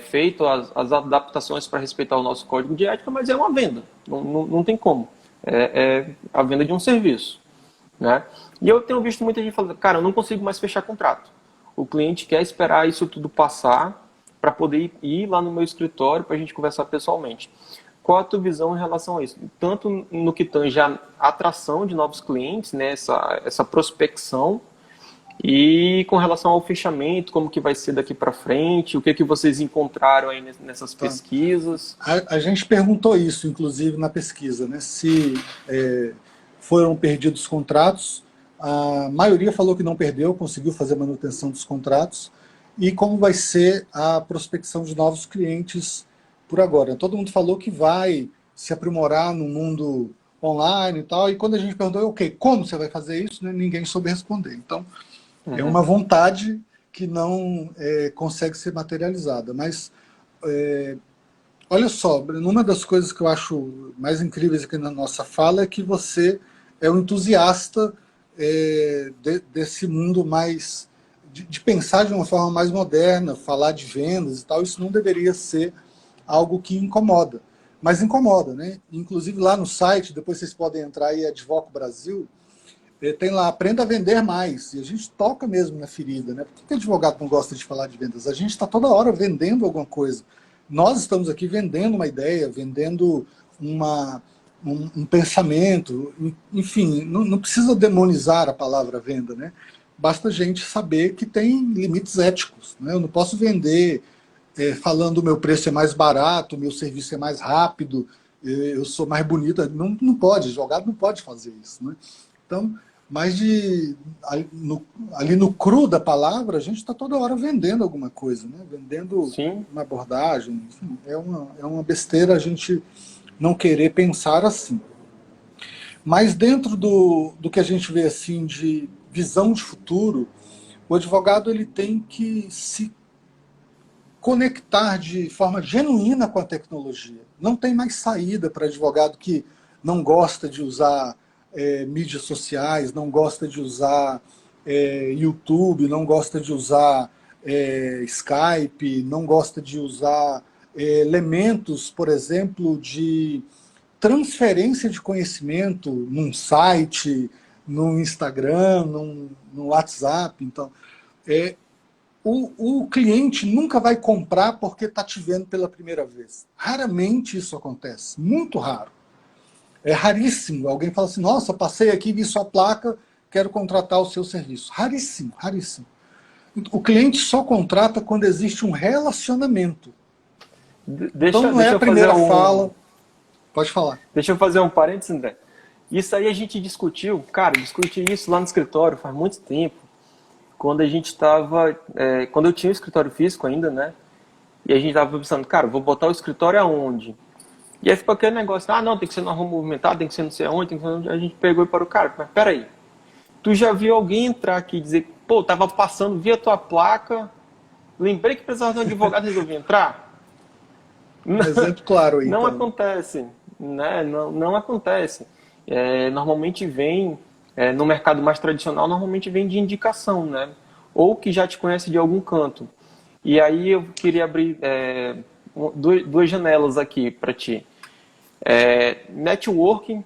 Speaker 1: feito as adaptações para respeitar o nosso código de ética, mas é uma venda, não tem como. É a venda de um serviço, né? E eu tenho visto muita gente falando, cara, eu não consigo mais fechar contrato. O cliente quer esperar isso tudo passar para poder ir lá no meu escritório para a gente conversar pessoalmente. Qual a tua visão em relação a isso? Tanto no que tange a atração de novos clientes, né, essa prospecção, e com relação ao fechamento, como que vai ser daqui para frente, o que vocês encontraram aí nessas
Speaker 2: Tá.
Speaker 1: pesquisas?
Speaker 2: A gente perguntou isso, inclusive, na pesquisa, né? Se foram perdidos contratos. A maioria falou que não perdeu, conseguiu fazer manutenção dos contratos. E como vai ser a prospecção de novos clientes por agora. Todo mundo falou que vai se aprimorar no mundo online e tal. E quando a gente perguntou, ok, como você vai fazer isso? Né, ninguém soube responder. Então, é uma vontade que não consegue ser materializada. Mas olha só, uma das coisas que eu acho mais incríveis aqui na nossa fala é que você é um entusiasta desse mundo mais de pensar de uma forma mais moderna, falar de vendas e tal. Isso não deveria ser algo que incomoda, mas incomoda, né? Inclusive lá no site, depois vocês podem entrar aí, Advoco Brasil, tem lá, aprenda a vender mais. E a gente toca mesmo na ferida, né? Por que advogado não gosta de falar de vendas? A gente está toda hora vendendo alguma coisa. Nós estamos aqui vendendo uma ideia, vendendo um pensamento, enfim, não precisa demonizar a palavra venda, né? Basta a gente saber que tem limites éticos, né? Eu não posso vender falando o meu preço é mais barato, o meu serviço é mais rápido, eu sou mais bonita. Não pode, advogado não pode fazer isso, né? Então, mas ali no cru da palavra, a gente está toda hora vendendo alguma coisa, né? Vendendo
Speaker 1: Sim.
Speaker 2: uma abordagem. Enfim, é uma besteira a gente não querer pensar assim. Mas dentro do que a gente vê assim de visão de futuro, o advogado ele tem que se conectar de forma genuína com a tecnologia. Não tem mais saída para advogado que não gosta de usar mídias sociais, não gosta de usar YouTube, não gosta de usar Skype, não gosta de usar elementos, por exemplo, de transferência de conhecimento num site, no Instagram, no WhatsApp. Então, o cliente nunca vai comprar porque está te vendo pela primeira vez. Raramente isso acontece, muito raro. É raríssimo. Alguém fala assim, nossa, passei aqui, vi sua placa, quero contratar o seu serviço. Raríssimo, raríssimo. O cliente só contrata quando existe um relacionamento. Então não é
Speaker 1: Deixa
Speaker 2: a
Speaker 1: eu fazer
Speaker 2: primeira fala. Pode falar.
Speaker 1: deixa eu fazer um parênteses, André. Isso aí a gente discutiu, cara, discuti isso lá no escritório faz muito tempo, quando a gente estava, quando eu tinha o escritório físico ainda, né? E a gente estava pensando, cara, vou botar o escritório aonde? E aí ficou aquele negócio, não, tem que ser na rua movimentada, tem que ser não sei aonde, tem que ser onde. A gente pegou e parou, cara, mas peraí, tu já viu alguém entrar aqui e dizer, pô, tava passando, vi a tua placa, lembrei que precisava de um advogado e resolvi entrar?
Speaker 2: Um exemplo claro aí,
Speaker 1: Não
Speaker 2: então.
Speaker 1: acontece, né? Não acontece. Normalmente vem, no mercado mais tradicional, normalmente vem de indicação, né? Ou que já te conhece de algum canto. E aí eu queria abrir duas janelas aqui para ti. Networking,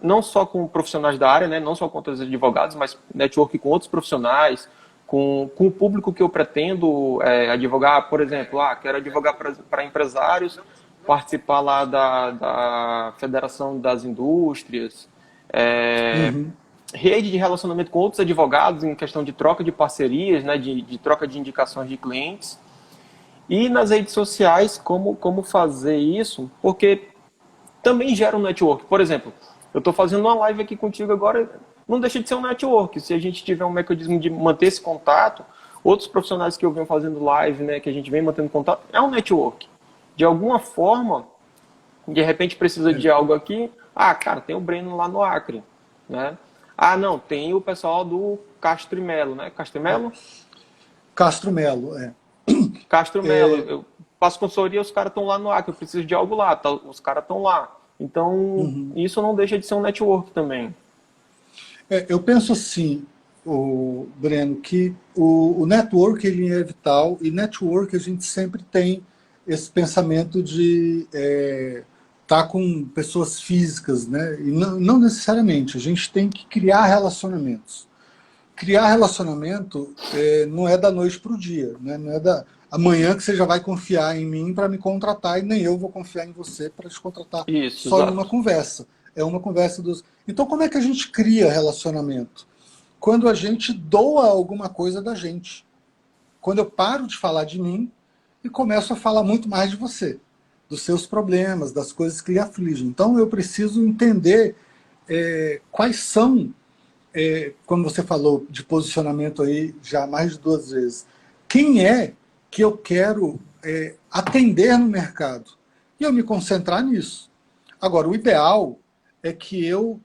Speaker 1: não só com profissionais da área, né, não só com outros advogados, mas networking com outros profissionais, com o público que eu pretendo advogar. Por exemplo, quero advogar para empresários, participar lá da Federação das Indústrias,
Speaker 2: Uhum.
Speaker 1: rede de relacionamento com outros advogados em questão de troca de parcerias, né, de troca de indicações de clientes. E nas redes sociais, como fazer isso, porque também gera um network. Por exemplo, eu estou fazendo uma live aqui contigo agora, não deixa de ser um network. Se a gente tiver um mecanismo de manter esse contato, outros profissionais que eu venho fazendo live, né, que a gente vem mantendo contato, é um network. De alguma forma, de repente precisa de algo aqui, cara, tem o Breno lá no Acre, né? Não, tem o pessoal do Castro e Melo, né? Castro e Melo?
Speaker 2: Castro Melo,
Speaker 1: Castro Melo, eu faço consultoria, os caras estão lá no Acre, eu preciso de algo lá, tá? Os caras estão lá. Então, isso não deixa de ser um network também.
Speaker 2: Eu penso assim, o Breno, que o network ele é vital, e network a gente sempre tem esse pensamento de estar com pessoas físicas, né? E não necessariamente, a gente tem que criar relacionamentos. Criar relacionamento não é da noite para o dia, né? Não é da amanhã que você já vai confiar em mim para me contratar, e nem eu vou confiar em você para te contratar
Speaker 1: Isso,
Speaker 2: só numa
Speaker 1: exato.
Speaker 2: conversa. É uma conversa dos... Então, como é que a gente cria relacionamento? Quando a gente doa alguma coisa da gente. Quando eu paro de falar de mim e começo a falar muito mais de você, dos seus problemas, das coisas que lhe afligem. Então, eu preciso entender quais são, como você falou de posicionamento aí já mais de 2 vezes, quem é que eu quero atender no mercado? E eu me concentrar nisso. Agora, o ideal é que eu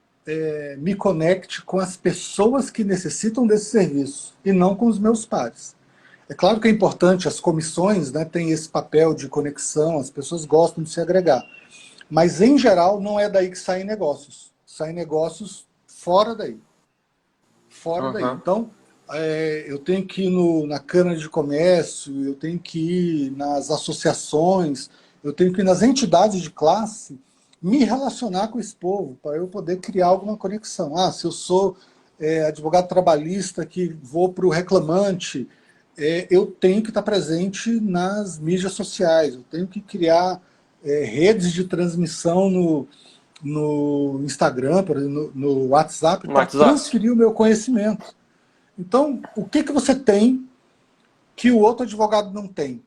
Speaker 2: me conecte com as pessoas que necessitam desse serviço e não com os meus pares. É claro que é importante, as comissões, né, têm esse papel de conexão, as pessoas gostam de se agregar. Mas, em geral, não é daí que saem negócios. Saem negócios fora daí. Fora daí.
Speaker 1: Uhum.
Speaker 2: Então, eu tenho que ir na Câmara de Comércio, eu tenho que ir nas associações, eu tenho que ir nas entidades de classe, me relacionar com esse povo, para eu poder criar alguma conexão. Se eu sou advogado trabalhista que vou para o reclamante, eu tenho que estar presente nas mídias sociais, eu tenho que criar redes de transmissão no Instagram, por exemplo, no WhatsApp,
Speaker 1: No
Speaker 2: para
Speaker 1: WhatsApp.
Speaker 2: transferir o meu conhecimento. Então, o que você tem que o outro advogado não tem?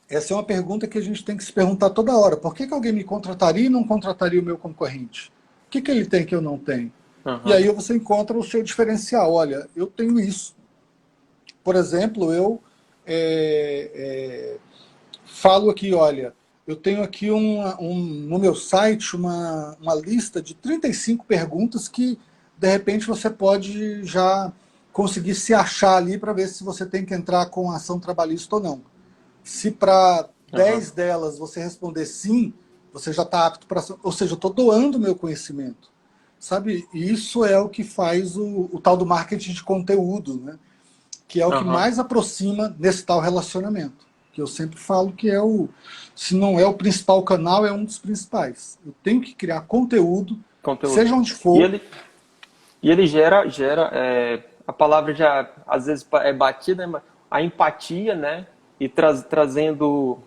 Speaker 2: Essa é uma pergunta que a gente tem que se perguntar toda hora. Por que alguém me contrataria e não contrataria o meu concorrente? O que ele tem que eu não tenho? E
Speaker 1: Uhum.
Speaker 2: aí você encontra o seu diferencial. Olha, eu tenho isso. Por exemplo, eu falo aqui, olha, eu tenho aqui no meu site uma lista de 35 perguntas que, de repente, você pode já conseguir se achar ali para ver se você tem que entrar com ação trabalhista ou não. Se para
Speaker 1: Uhum.
Speaker 2: 10 delas você responder sim, você já está apto para... Ou seja, eu estou doando meu conhecimento. Sabe? E isso é o que faz o tal do marketing de conteúdo, né? Que é o que
Speaker 1: Uhum.
Speaker 2: mais aproxima nesse tal relacionamento. Que eu sempre falo que se não é o principal canal, é um dos principais. Eu tenho que criar conteúdo,
Speaker 1: Conteúdo.
Speaker 2: seja onde
Speaker 1: E
Speaker 2: for.
Speaker 1: ele, e ele gera a palavra já às vezes é batida, né? A empatia, né? E trazendo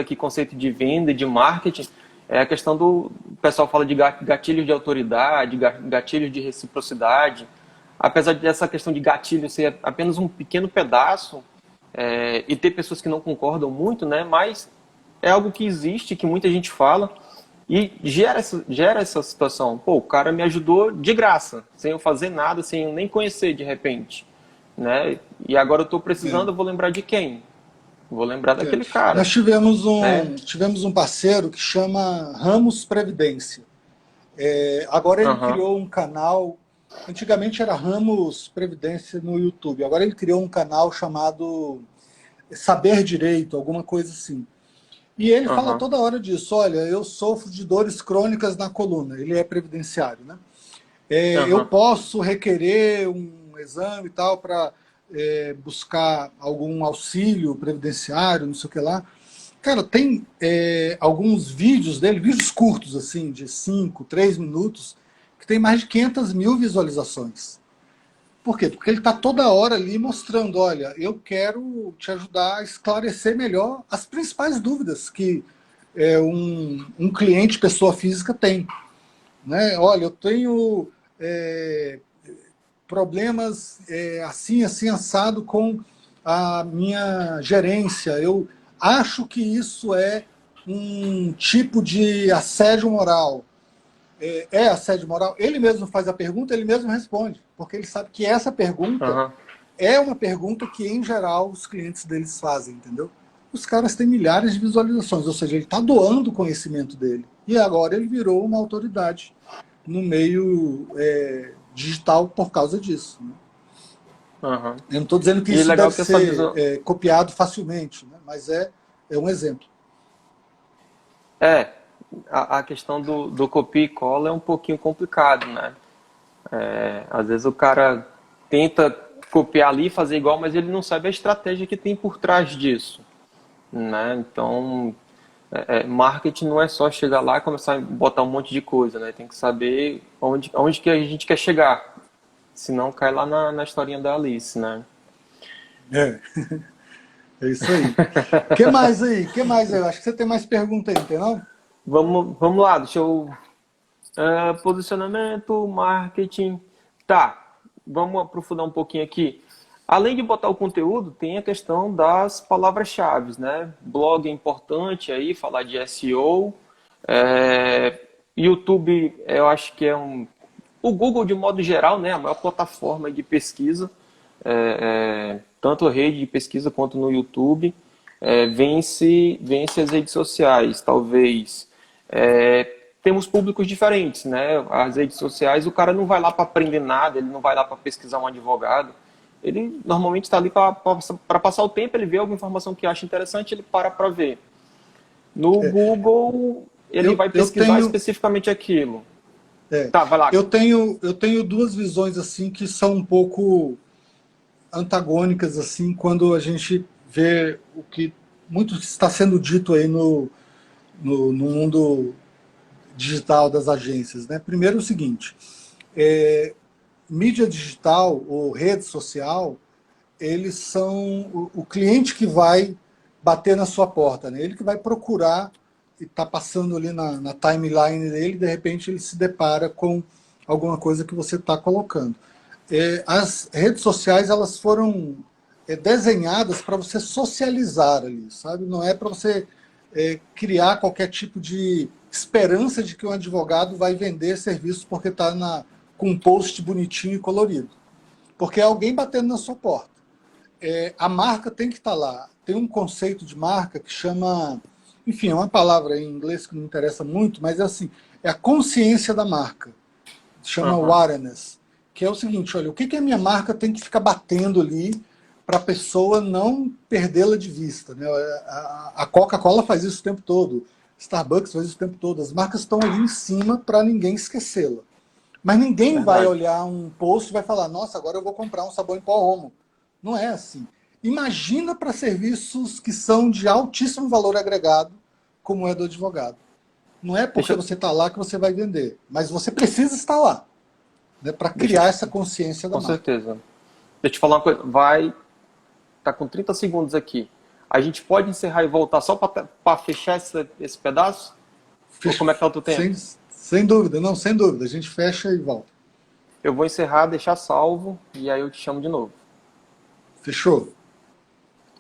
Speaker 1: aqui conceito de venda e de marketing, é a questão o pessoal fala de gatilhos de autoridade, gatilhos de reciprocidade. Apesar dessa questão de gatilho ser apenas um pequeno pedaço, e ter pessoas que não concordam muito, né? Mas é algo que existe, que muita gente fala, e gera essa situação. Pô, o cara me ajudou de graça, sem eu fazer nada, sem eu nem conhecer de repente. Né? E agora eu estou
Speaker 2: É,
Speaker 1: precisando, eu vou lembrar de quem? Vou lembrar
Speaker 2: é.
Speaker 1: daquele cara.
Speaker 2: Nós tivemos
Speaker 1: Né?
Speaker 2: tivemos um parceiro que chama Ramos Previdência. Agora ele
Speaker 1: Uhum.
Speaker 2: criou um canal, antigamente era Ramos Previdência no YouTube, agora ele criou um canal chamado Saber Direito, alguma coisa assim. E ele fala
Speaker 1: Uhum.
Speaker 2: toda hora disso, olha, eu sofro de dores crônicas na coluna, ele é previdenciário, né? Eu
Speaker 1: Uhum.
Speaker 2: posso requerer um exame e tal para buscar algum auxílio previdenciário, não sei o que lá. Cara, tem alguns vídeos dele, vídeos curtos, assim, de 5, 3 minutos, que tem mais de 500 mil visualizações. Por quê? Porque ele está toda hora ali mostrando, olha, eu quero te ajudar a esclarecer melhor as principais dúvidas que um cliente, pessoa física, tem. Né? Olha, eu tenho problemas assim, assim, assado com a minha gerência. Eu acho que isso é um tipo de assédio moral. É assédio moral? Ele mesmo faz a pergunta, ele mesmo responde, porque ele sabe que essa pergunta
Speaker 1: Aham.
Speaker 2: é uma pergunta que, em geral, os clientes deles fazem, entendeu? Os caras têm milhares de visualizações, ou seja, ele está doando o conhecimento dele. E agora ele virou uma autoridade no meio digital por causa disso. Né?
Speaker 1: Aham.
Speaker 2: Eu não estou dizendo que
Speaker 1: E é
Speaker 2: isso
Speaker 1: legal
Speaker 2: deve
Speaker 1: que essa
Speaker 2: ser
Speaker 1: visão.
Speaker 2: copiado facilmente, né? Mas é um exemplo.
Speaker 1: É, a questão do copia e cola é um pouquinho complicado, né? Às vezes o cara tenta copiar ali, fazer igual, mas ele não sabe a estratégia que tem por trás disso, né? Então, marketing não é só chegar lá e começar a botar um monte de coisa, né? Tem que saber onde que a gente quer chegar, senão cai lá na historinha da Alice, né?
Speaker 2: É, é isso aí. O que mais aí? Que mais aí? Acho que você tem mais pergunta aí, não tem não?
Speaker 1: Vamos lá, deixa eu. Posicionamento, marketing. Tá, vamos aprofundar um pouquinho aqui. Além de botar o conteúdo, tem a questão das palavras-chave, né? Blog é importante aí, falar de SEO. É, YouTube, eu acho que é o Google, de modo geral, né? A maior plataforma de pesquisa, tanto a rede de pesquisa quanto no YouTube. Vence as redes sociais, talvez. Temos públicos diferentes, né? As redes sociais, o cara não vai lá para aprender nada, ele não vai lá para pesquisar um advogado. Ele normalmente está ali para passar o tempo, ele vê alguma informação que acha interessante, ele para ver. No Google, ele vai
Speaker 2: Eu
Speaker 1: pesquisar
Speaker 2: tenho,
Speaker 1: especificamente aquilo.
Speaker 2: é,
Speaker 1: Tá, vai lá.
Speaker 2: eu tenho duas visões assim que são um pouco antagônicas assim quando a gente vê o que muito está sendo dito aí no mundo digital das agências. Né? Primeiro, o seguinte: mídia digital ou rede social, eles são o cliente que vai bater na sua porta, né? Ele que vai procurar e está passando ali na timeline dele, de repente ele se depara com alguma coisa que você está colocando. As redes sociais, elas foram desenhadas para você socializar ali, sabe? Não é para você criar qualquer tipo de esperança de que um advogado vai vender serviço porque está com um post bonitinho e colorido. Porque é alguém batendo na sua porta. A marca tem que estar lá. Tem um conceito de marca que chama... Enfim, é uma palavra em inglês que não interessa muito, mas é assim, é a consciência da marca. Chama
Speaker 1: Aham.
Speaker 2: awareness. Que é o seguinte, olha, o que a minha marca tem que ficar batendo ali para a pessoa não perdê-la de vista. Né? A Coca-Cola faz isso o tempo todo. Starbucks faz isso o tempo todo. As marcas estão ali em cima para ninguém esquecê-la. Mas ninguém vai
Speaker 1: Verdade.
Speaker 2: olhar um post e vai falar, nossa, agora eu vou comprar um sabão em pó Omo. Não é assim. Imagina para serviços que são de altíssimo valor agregado, como é do advogado. Não é porque
Speaker 1: Deixa,
Speaker 2: você está lá que você vai vender, mas você precisa estar lá, né, para
Speaker 1: deixa,
Speaker 2: criar essa consciência da
Speaker 1: com
Speaker 2: marca.
Speaker 1: certeza. Deixa eu te falar uma coisa. Tá com 30 segundos aqui. A gente pode encerrar e voltar só para fechar esse pedaço? Ou como é que tá o teu tempo?
Speaker 2: Sem dúvida, não, sem dúvida. A gente fecha e volta.
Speaker 1: Eu vou encerrar, deixar salvo e aí eu te chamo de novo.
Speaker 2: Fechou?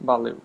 Speaker 1: Valeu.